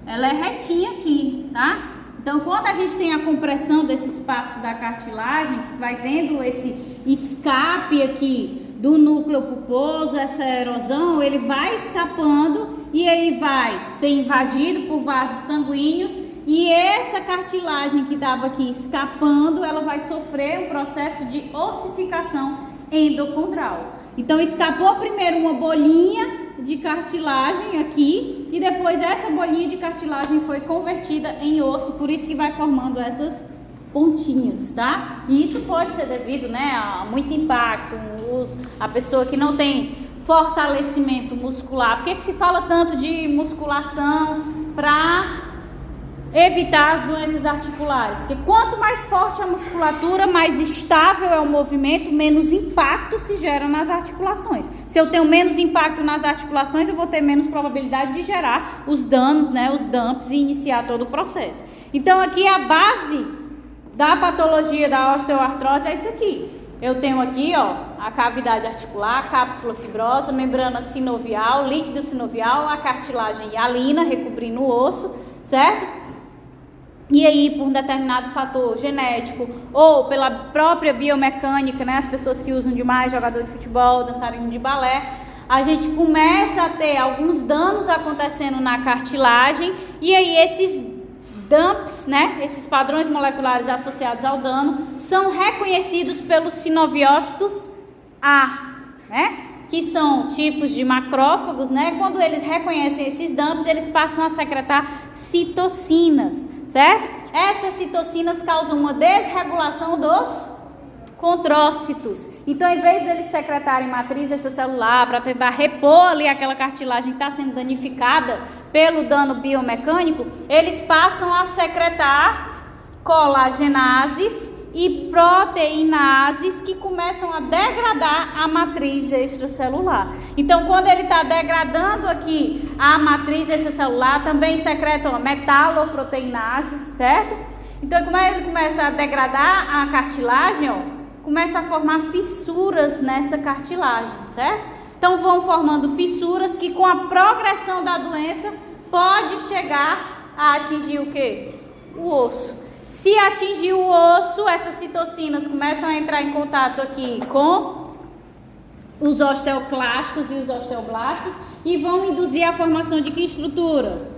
ela é retinha aqui, tá? Então quando a gente tem a compressão desse espaço da cartilagem, que vai tendo esse escape aqui do núcleo pulposo, essa erosão, ele vai escapando e aí vai ser invadido por vasos sanguíneos. E essa cartilagem que estava aqui escapando, ela vai sofrer um processo de ossificação endocondral. Então escapou primeiro uma bolinha de cartilagem aqui e depois essa bolinha de cartilagem foi convertida em osso, por isso que vai formando essas pontinhas, tá? E isso pode ser devido, né, a muito impacto, a pessoa que não tem fortalecimento muscular. Por que se fala tanto de musculação para evitar as doenças articulares. Porque quanto mais forte a musculatura, mais estável é o movimento, menos impacto se gera nas articulações. Se eu tenho menos impacto nas articulações, eu vou ter menos probabilidade de gerar os danos, né, os dumps, e iniciar todo o processo. Então aqui a base da patologia da osteoartrose é isso aqui. Eu tenho aqui, ó, a cavidade articular, cápsula fibrosa, membrana sinovial, líquido sinovial, a cartilagem hialina recobrindo o osso, certo? E aí, por um determinado fator genético ou pela própria biomecânica, né, as pessoas que usam demais, jogador de futebol, dançarino de balé, a gente começa a ter alguns danos acontecendo na cartilagem, e aí esses dumps, né, esses padrões moleculares associados ao dano, são reconhecidos pelos sinoviócitos A, né, que são tipos de macrófagos, né? Quando eles reconhecem esses dumps, eles passam a secretar citocinas, certo? Essas citocinas causam uma desregulação dos condrócitos. Então, em vez deles secretarem matriz extracelular para tentar repor ali aquela cartilagem que está sendo danificada pelo dano biomecânico, eles passam a secretar colagenases e proteinases que começam a degradar a matriz extracelular. Então, quando ele está degradando aqui a matriz extracelular, também secretam metaloproteinases, certo? Então, como ele começa a degradar a cartilagem, ó, começa a formar fissuras nessa cartilagem, certo? Então, vão formando fissuras que, com a progressão da doença, pode chegar a atingir o quê? O osso. Se atingir o osso, essas citocinas começam a entrar em contato aqui com os osteoclastos e os osteoblastos e vão induzir a formação de que estrutura?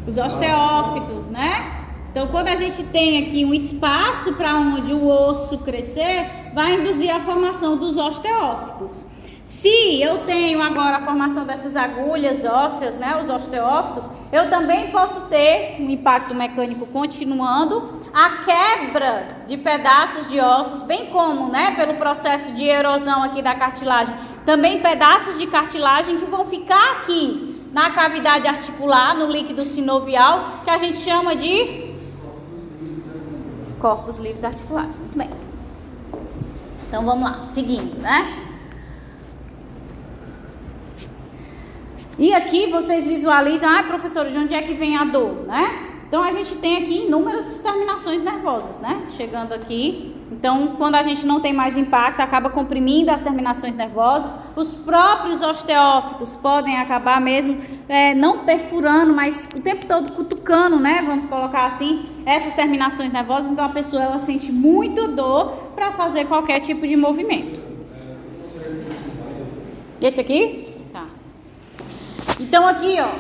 Os osteófitos, né? Então, quando a gente tem aqui um espaço para onde o osso crescer, vai induzir a formação dos osteófitos. Se eu tenho agora a formação dessas agulhas ósseas, né, os osteófitos, eu também posso ter um impacto mecânico continuando, a quebra de pedaços de ossos, bem como, né, pelo processo de erosão aqui da cartilagem, também pedaços de cartilagem que vão ficar aqui na cavidade articular, no líquido sinovial, que a gente chama de corpos livres articulares. Muito bem. Então vamos lá, seguindo, né? E aqui vocês visualizam, professora, de onde é que vem a dor, né? Então a gente tem aqui inúmeras terminações nervosas, né? Chegando aqui. Então, quando a gente não tem mais impacto, acaba comprimindo as terminações nervosas. Os próprios osteófitos podem acabar mesmo não perfurando, mas o tempo todo cutucando, né? Vamos colocar assim, essas terminações nervosas. Então a pessoa ela sente muito dor para fazer qualquer tipo de movimento. Esse aqui? Então aqui, ó,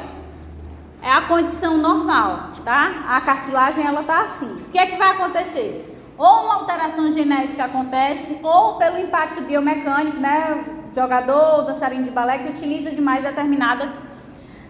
é a condição normal, tá? A cartilagem, ela tá assim. O que é que vai acontecer? Ou uma alteração genética acontece, ou pelo impacto biomecânico, né? O jogador, o dançarino de balé que utiliza demais determinada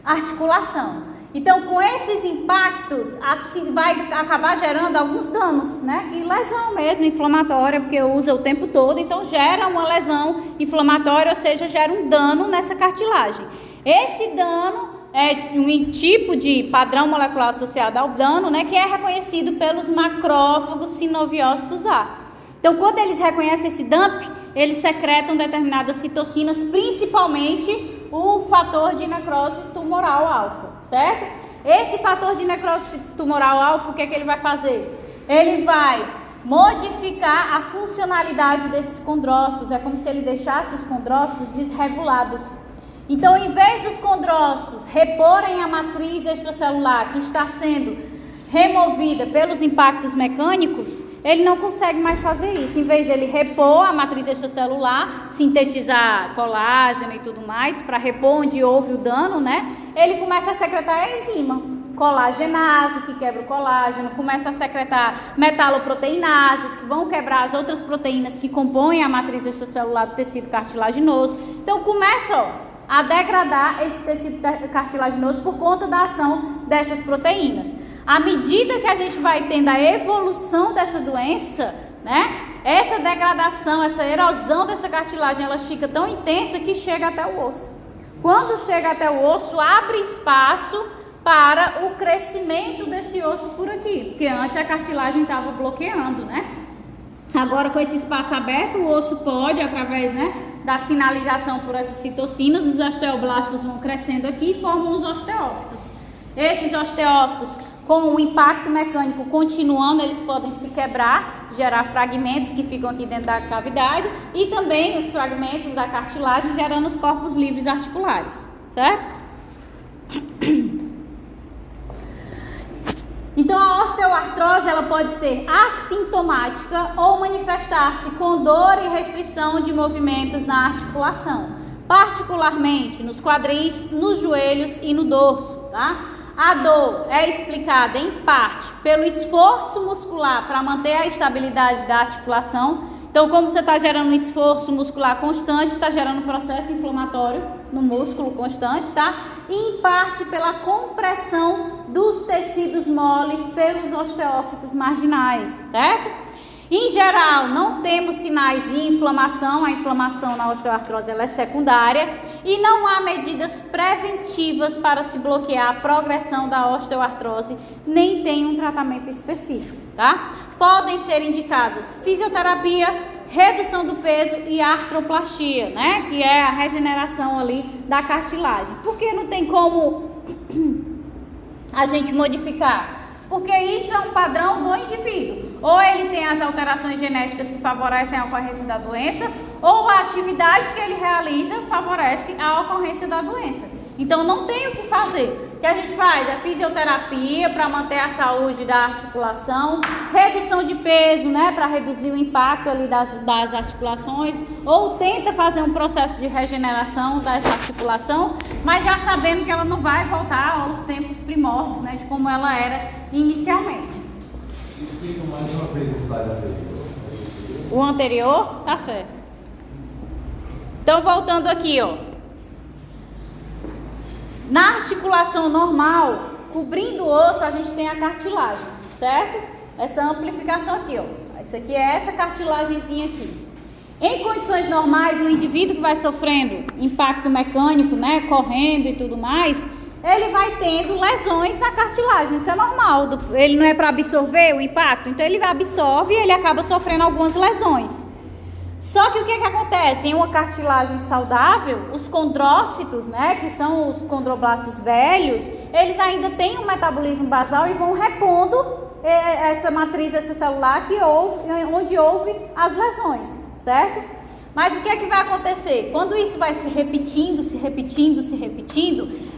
articulação. Então, com esses impactos, assim, vai acabar gerando alguns danos, né? Que lesão mesmo, inflamatória, porque usa o tempo todo, então gera uma lesão inflamatória, ou seja, gera um dano nessa cartilagem. Esse dano é um tipo de padrão molecular associado ao dano, né, que é reconhecido pelos macrófagos sinoviócitos A. Então, quando eles reconhecem esse dump, eles secretam determinadas citocinas, principalmente o fator de necrose tumoral alfa, certo? Esse fator de necrose tumoral alfa, o que é que ele vai fazer? Ele vai modificar a funcionalidade desses condrócitos, é como se ele deixasse os condrócitos desregulados. Então, em vez dos condrócitos reporem a matriz extracelular que está sendo removida pelos impactos mecânicos, ele não consegue mais fazer isso. Em vez de ele repor a matriz extracelular, sintetizar colágeno e tudo mais, para repor onde houve o dano, né? Ele começa a secretar a enzima, colagenase, que quebra o colágeno, começa a secretar metaloproteinases, que vão quebrar as outras proteínas que compõem a matriz extracelular do tecido cartilaginoso. Então, começa, a degradar esse tecido cartilaginoso por conta da ação dessas proteínas. À medida que a gente vai tendo a evolução dessa doença, né, essa degradação, essa erosão dessa cartilagem, ela fica tão intensa que chega até o osso. Quando chega até o osso, abre espaço para o crescimento desse osso por aqui, porque antes a cartilagem estava bloqueando, né? Agora, com esse espaço aberto, o osso pode, através, né, da sinalização por essas citocinas, os osteoblastos vão crescendo aqui e formam os osteófitos. Esses osteófitos, com o impacto mecânico continuando, eles podem se quebrar, gerar fragmentos que ficam aqui dentro da cavidade e também os fragmentos da cartilagem gerando os corpos livres articulares, certo? Então a osteoartrose ela pode ser assintomática ou manifestar-se com dor e restrição de movimentos na articulação, particularmente nos quadris, nos joelhos e no dorso, tá? A dor é explicada em parte pelo esforço muscular para manter a estabilidade da articulação. Então, como você está gerando um esforço muscular constante, está gerando um processo inflamatório no músculo constante, tá? E em parte pela compressão dos tecidos moles pelos osteófitos marginais, certo? Em geral, não temos sinais de inflamação, a inflamação na osteoartrose ela é secundária e não há medidas preventivas para se bloquear a progressão da osteoartrose, nem tem um tratamento específico, tá? Podem ser indicadas fisioterapia, redução do peso e artroplastia, né? Que é a regeneração ali da cartilagem. Por que não tem como a gente modificar? Porque isso é um padrão do indivíduo. Ou ele tem as alterações genéticas que favorecem a ocorrência da doença, ou a atividade que ele realiza favorece a ocorrência da doença. Então não tem o que fazer. O que a gente faz é fisioterapia para manter a saúde da articulação, redução de peso, né, para reduzir o impacto ali das articulações, ou tenta fazer um processo de regeneração dessa articulação, mas já sabendo que ela não vai voltar aos tempos primórdios, né, de como ela era inicialmente. Explica mais uma vez o slide anterior. O anterior, tá certo. Então voltando aqui, ó. Na articulação normal, cobrindo o osso, a gente tem a cartilagem, certo? Essa amplificação aqui, ó. Essa aqui é essa cartilagemzinha aqui. Em condições normais, o indivíduo que vai sofrendo impacto mecânico, né, correndo e tudo mais, ele vai tendo lesões na cartilagem, isso é normal. Ele não é para absorver o impacto, então ele absorve e ele acaba sofrendo algumas lesões. Só que o que acontece? Em uma cartilagem saudável, os condrócitos, né, que são os condroblastos velhos, eles ainda têm um metabolismo basal e vão repondo essa matriz extracelular onde houve as lesões, certo? Mas o que é que vai acontecer? Quando isso vai se repetindo,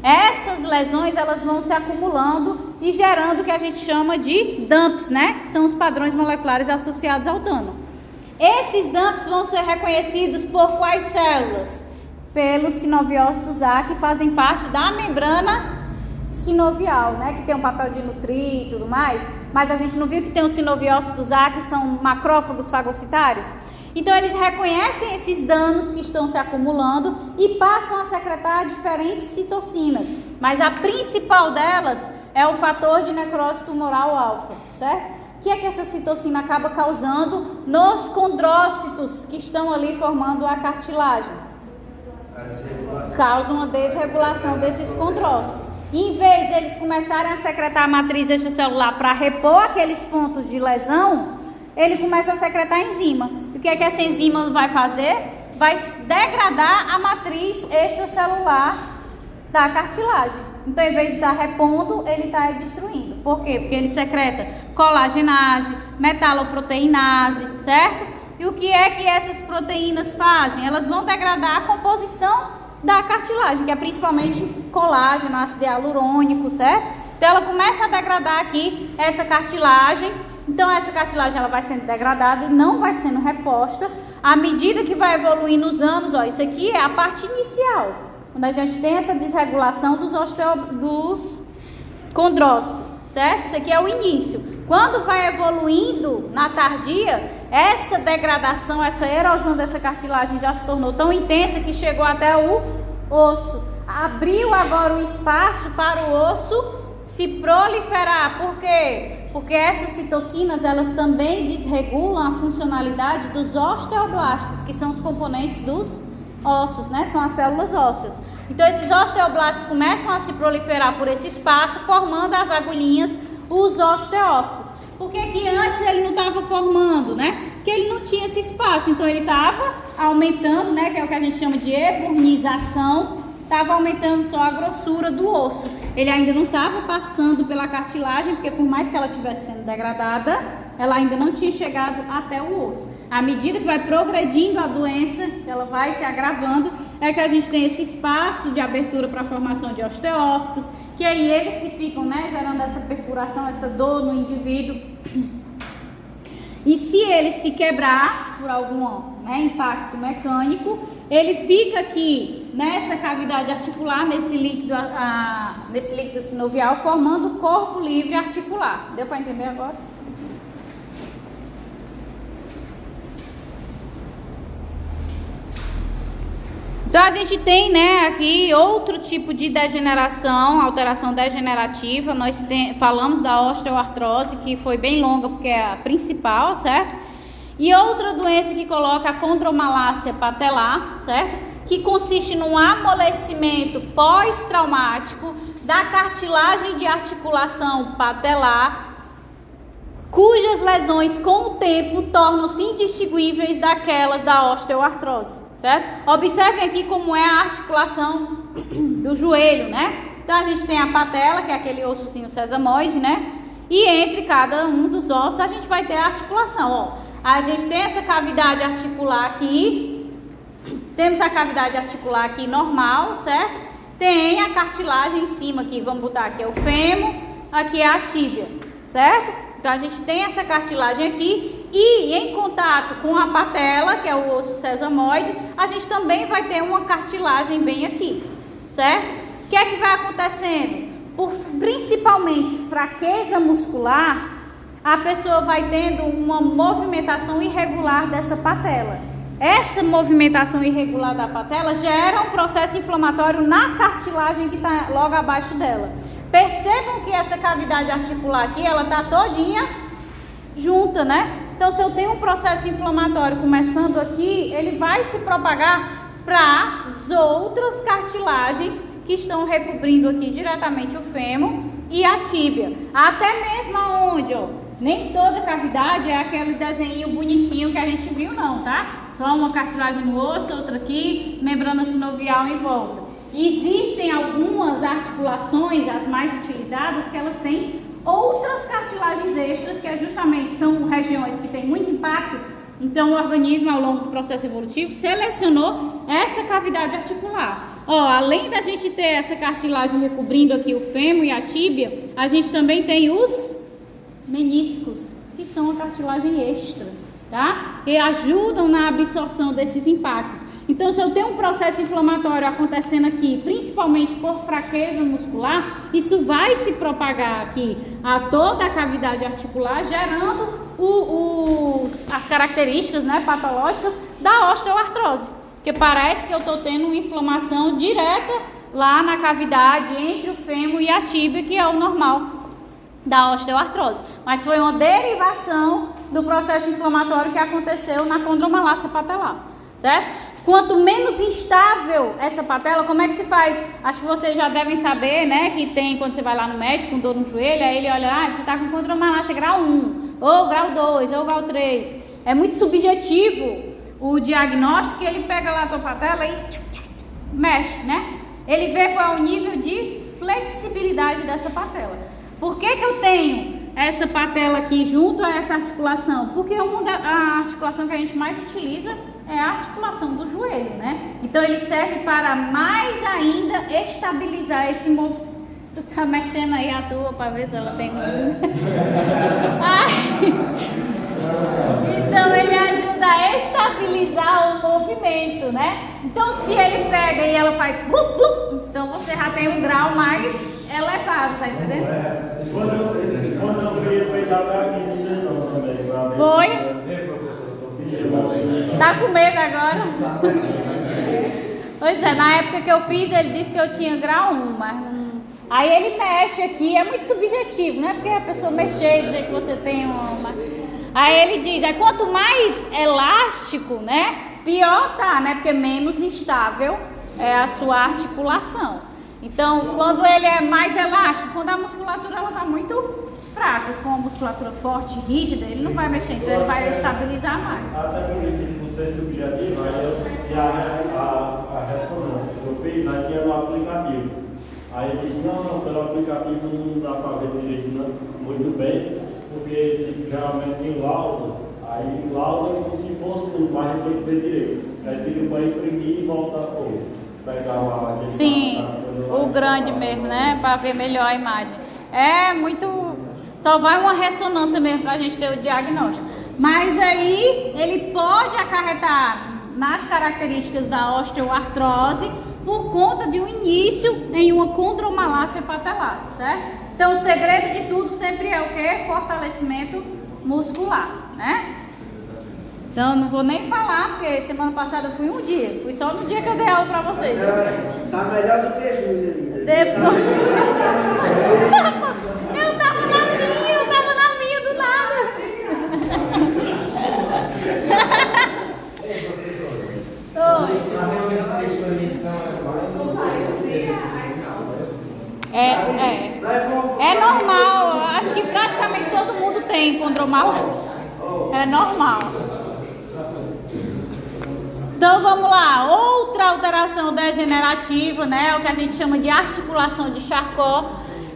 essas lesões elas vão se acumulando e gerando o que a gente chama de dumps, né? Que são os padrões moleculares associados ao dano. Esses dumps vão ser reconhecidos por quais células? Pelos sinoviócitos A, que fazem parte da membrana sinovial, né? Que tem um papel de nutrir e tudo mais. Mas a gente não viu que tem os sinoviócitos A, que são macrófagos fagocitários? Então eles reconhecem esses danos que estão se acumulando e passam a secretar diferentes citocinas. Mas a principal delas é o fator de necrose tumoral alfa, certo? O que é que essa citocina acaba causando nos condrócitos que estão ali formando a cartilagem? Causa uma desregulação desses condrócitos. E em vez de eles começarem a secretar a matriz extracelular para repor aqueles pontos de lesão, ele começa a secretar enzima. E o que é que essa enzima vai fazer? Vai degradar a matriz extracelular da cartilagem. Então, em vez de estar repondo, ele está destruindo. Por quê? Porque ele secreta colagenase, metaloproteinase, certo? E o que é que essas proteínas fazem? Elas vão degradar a composição da cartilagem, que é principalmente colágeno, ácido hialurônico, certo? Então, ela começa a degradar aqui essa cartilagem. Então, essa cartilagem ela vai sendo degradada e não vai sendo reposta. À medida que vai evoluindo os anos, ó, isso aqui é a parte inicial. Quando a gente tem essa desregulação dos condrócitos, certo? Isso aqui é o início. Quando vai evoluindo na tardia, essa degradação, essa erosão dessa cartilagem já se tornou tão intensa que chegou até o osso. Abriu agora o espaço para o osso se proliferar. Por quê? Porque essas citocinas, elas também desregulam a funcionalidade dos osteoblastos, que são os componentes dos ossos, né? São as células ósseas. Então esses osteoblastos começam a se proliferar por esse espaço, formando as agulhinhas, os osteófitos. Por que que antes ele não estava formando, né? Porque ele não tinha esse espaço, então ele estava aumentando, né? Que é o que a gente chama de eburnização. Estava aumentando só a grossura do osso. Ele ainda não estava passando pela cartilagem, porque por mais que ela estivesse sendo degradada, ela ainda não tinha chegado até o osso. À medida que vai progredindo a doença, ela vai se agravando, é que a gente tem esse espaço de abertura para a formação de osteófitos, que aí eles que ficam, né, gerando essa perfuração, essa dor no indivíduo. E se ele se quebrar por algum, né, impacto mecânico, ele fica aqui nessa cavidade articular, nesse líquido sinovial, formando o corpo livre articular. Deu para entender agora? Então a gente tem, né, aqui outro tipo de degeneração, alteração degenerativa. Nós falamos da osteoartrose, que foi bem longa porque é a principal, certo? E outra doença que coloca a condromalácia patelar, certo? Que consiste num amolecimento pós-traumático da cartilagem de articulação patelar, cujas lesões com o tempo tornam-se indistinguíveis daquelas da osteoartrose, certo? Observem aqui como é a articulação do joelho, né? Então a gente tem a patela, que é aquele ossozinho sesamoide, né? E entre cada um dos ossos a gente vai ter a articulação, ó. A gente tem essa cavidade articular aqui, temos a cavidade articular aqui normal, certo? Tem a cartilagem em cima aqui, vamos botar aqui é o fêmur, aqui é a tíbia, certo? Então a gente tem essa cartilagem aqui e em contato com a patela, que é o osso sesamoide, a gente também vai ter uma cartilagem bem aqui, certo? O que é que vai acontecendo? Por principalmente fraqueza muscular, a pessoa vai tendo uma movimentação irregular dessa patela. Essa movimentação irregular da patela gera um processo inflamatório na cartilagem que está logo abaixo dela. Percebam que essa cavidade articular aqui, ela está todinha junta, né? Então, se eu tenho um processo inflamatório começando aqui, ele vai se propagar para as outras cartilagens que estão recobrindo aqui diretamente o fêmur e a tíbia. Até mesmo aonde, ó, nem toda cavidade é aquele desenho bonitinho que a gente viu, não, tá? Só uma cartilagem no osso, outra aqui, membrana sinovial em volta. Existem algumas articulações, as mais utilizadas, que elas têm outras cartilagens extras, que justamente são regiões que têm muito impacto. Então o organismo, ao longo do processo evolutivo, selecionou essa cavidade articular. Ó, além da gente ter essa cartilagem recobrindo aqui o fêmur e a tíbia, a gente também tem os meniscos, que são a cartilagem extra, tá? E ajudam na absorção desses impactos. Então, se eu tenho um processo inflamatório acontecendo aqui, principalmente por fraqueza muscular, isso vai se propagar aqui a toda a cavidade articular, gerando as características, né, patológicas da osteoartrose. Porque parece que eu estou tendo uma inflamação direta lá na cavidade entre o fêmur e a tíbia, que é o normal da osteoartrose. Mas foi uma derivação do processo inflamatório que aconteceu na condromalácia patelar, certo? Quanto menos instável essa patela, como é que se faz? Acho que vocês já devem saber, né, que tem quando você vai lá no médico com dor no joelho, aí ele olha, você está com condromalácia grau 1, ou grau 2, ou grau 3. É muito subjetivo o diagnóstico, ele pega lá a tua patela e mexe, né? Ele vê qual é o nível de flexibilidade dessa patela. Por que que eu tenho essa patela aqui junto a essa articulação? Porque a articulação que a gente mais utiliza é a articulação do joelho, né? Então ele serve para mais ainda estabilizar esse movimento. Tu tá mexendo aí a tua para ver se ela tem Então ele ajuda a estabilizar o movimento, né? Então se ele pega e ela faz blup, blup, então você já tem um grau mais elevado, tá entendendo? Quando eu vi, fez até aqui no dedão também. Foi? Tá com medo agora? Pois é, na época que eu fiz, ele disse que eu tinha grau 1, mas não... Aí ele mexe aqui, é muito subjetivo, né? Porque a pessoa mexer e dizer que você tem uma... Aí ele diz, quanto mais elástico, né? Pior tá, né? Porque menos instável é a sua articulação. Então, quando ele é mais elástico, quando a musculatura ela tá muito fraca, se for uma musculatura forte, rígida, ele não vai mexer, então ele vai estabilizar mais. Até por esse processo subjetivo, aí eu tinha a ressonância que eu fiz, aí tinha no aplicativo. Aí ele disse, não, pelo aplicativo não dá para ver direito muito bem, porque tipo, geralmente tem laudo, aí o laudo é como se fosse no bairro tem que ver direito. Aí tem que imprimir e voltar a pegar o Sim, o grande mesmo, né? Para ver melhor a imagem. É muito. Só vai uma ressonância mesmo para a gente ter o diagnóstico. Mas aí ele pode acarretar nas características da osteoartrose por conta de um início em uma condromalácia patelar, certo? Então o segredo de tudo sempre é o quê? Fortalecimento muscular, né? Então, não vou nem falar, porque semana passada eu fui um dia. Fui só no dia que eu dei aula pra vocês. Tá melhor do que Júlia ainda. Depois... eu tava na minha do nada. É normal. Acho que praticamente todo mundo tem condromalácia. É normal. Então vamos lá, outra alteração degenerativa, né, o que a gente chama de articulação de Charcot,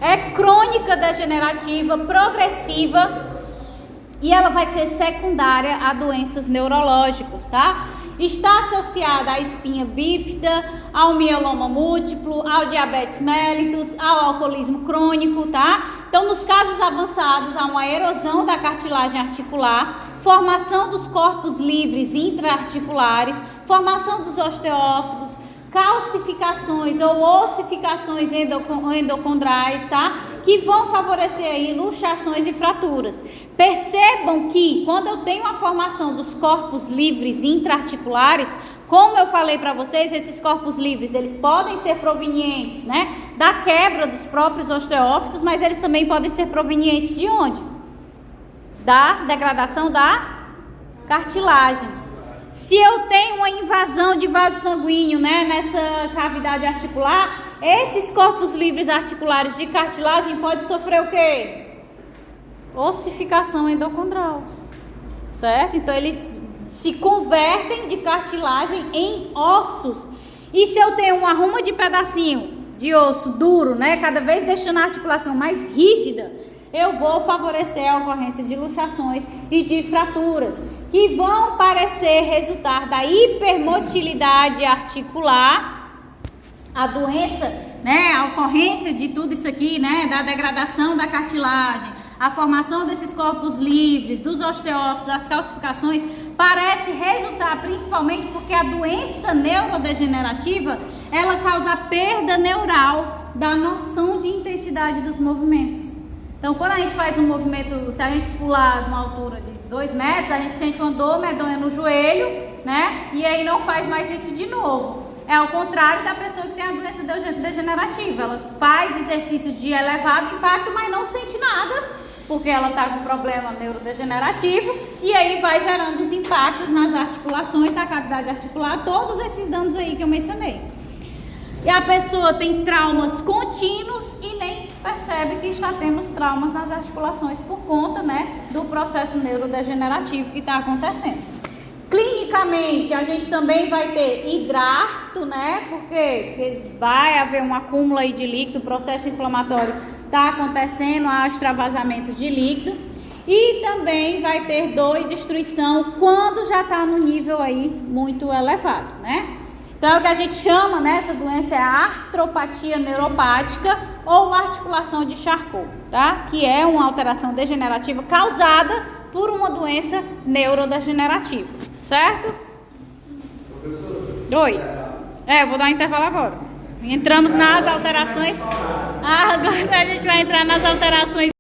é crônica degenerativa, progressiva, e ela vai ser secundária a doenças neurológicas, tá? Está associada à espinha bífida, ao mieloma múltiplo, ao diabetes mellitus, ao alcoolismo crônico, tá? Então, nos casos avançados, há uma erosão da cartilagem articular, formação dos corpos livres intraarticulares, formação dos osteófitos, calcificações ou ossificações endocondrais, tá? Que vão favorecer aí luxações e fraturas. Percebam que quando eu tenho a formação dos corpos livres intraarticulares, como eu falei para vocês, esses corpos livres, eles podem ser provenientes, né, da quebra dos próprios osteófitos, mas eles também podem ser provenientes de onde? Da degradação da cartilagem. Se eu tenho uma invasão de vaso sanguíneo, né, nessa cavidade articular, esses corpos livres articulares de cartilagem podem sofrer o quê? Ossificação endocondral, certo? Então eles se convertem de cartilagem em ossos. E se eu tenho uma arruma de pedacinho de osso duro, né, cada vez deixando a articulação mais rígida, eu vou favorecer a ocorrência de luxações e de fraturas, que vão parecer resultar da hipermotilidade articular, a doença, né, a ocorrência de tudo isso aqui, né, da degradação da cartilagem, a formação desses corpos livres, dos osteófitos, as calcificações, parece resultar principalmente porque a doença neurodegenerativa, ela causa perda neural da noção de intensidade dos movimentos. Então, quando a gente faz um movimento, se a gente pular de uma altura de 2 metros, a gente sente uma dor medonha no joelho, né? E aí não faz mais isso de novo. É ao contrário da pessoa que tem a doença degenerativa. Ela faz exercícios de elevado impacto, mas não sente nada, porque ela está com problema neurodegenerativo, e aí vai gerando os impactos nas articulações, na cavidade articular, todos esses danos aí que eu mencionei. E a pessoa tem traumas contínuos e nem percebe que está tendo os traumas nas articulações por conta, né, do processo neurodegenerativo que está acontecendo. Clinicamente, a gente também vai ter hidrato, né, porque vai haver um acúmulo aí de líquido, o processo inflamatório está acontecendo, há extravasamento de líquido. E também vai ter dor e destruição quando já está no nível aí muito elevado, né? Então, é o que a gente chama, né, essa doença é a artropatia neuropática ou articulação de Charcot, tá? Que é uma alteração degenerativa causada por uma doença neurodegenerativa, certo? Professor? Oi. Eu vou dar um intervalo agora. Entramos nas alterações. Agora a gente vai entrar nas alterações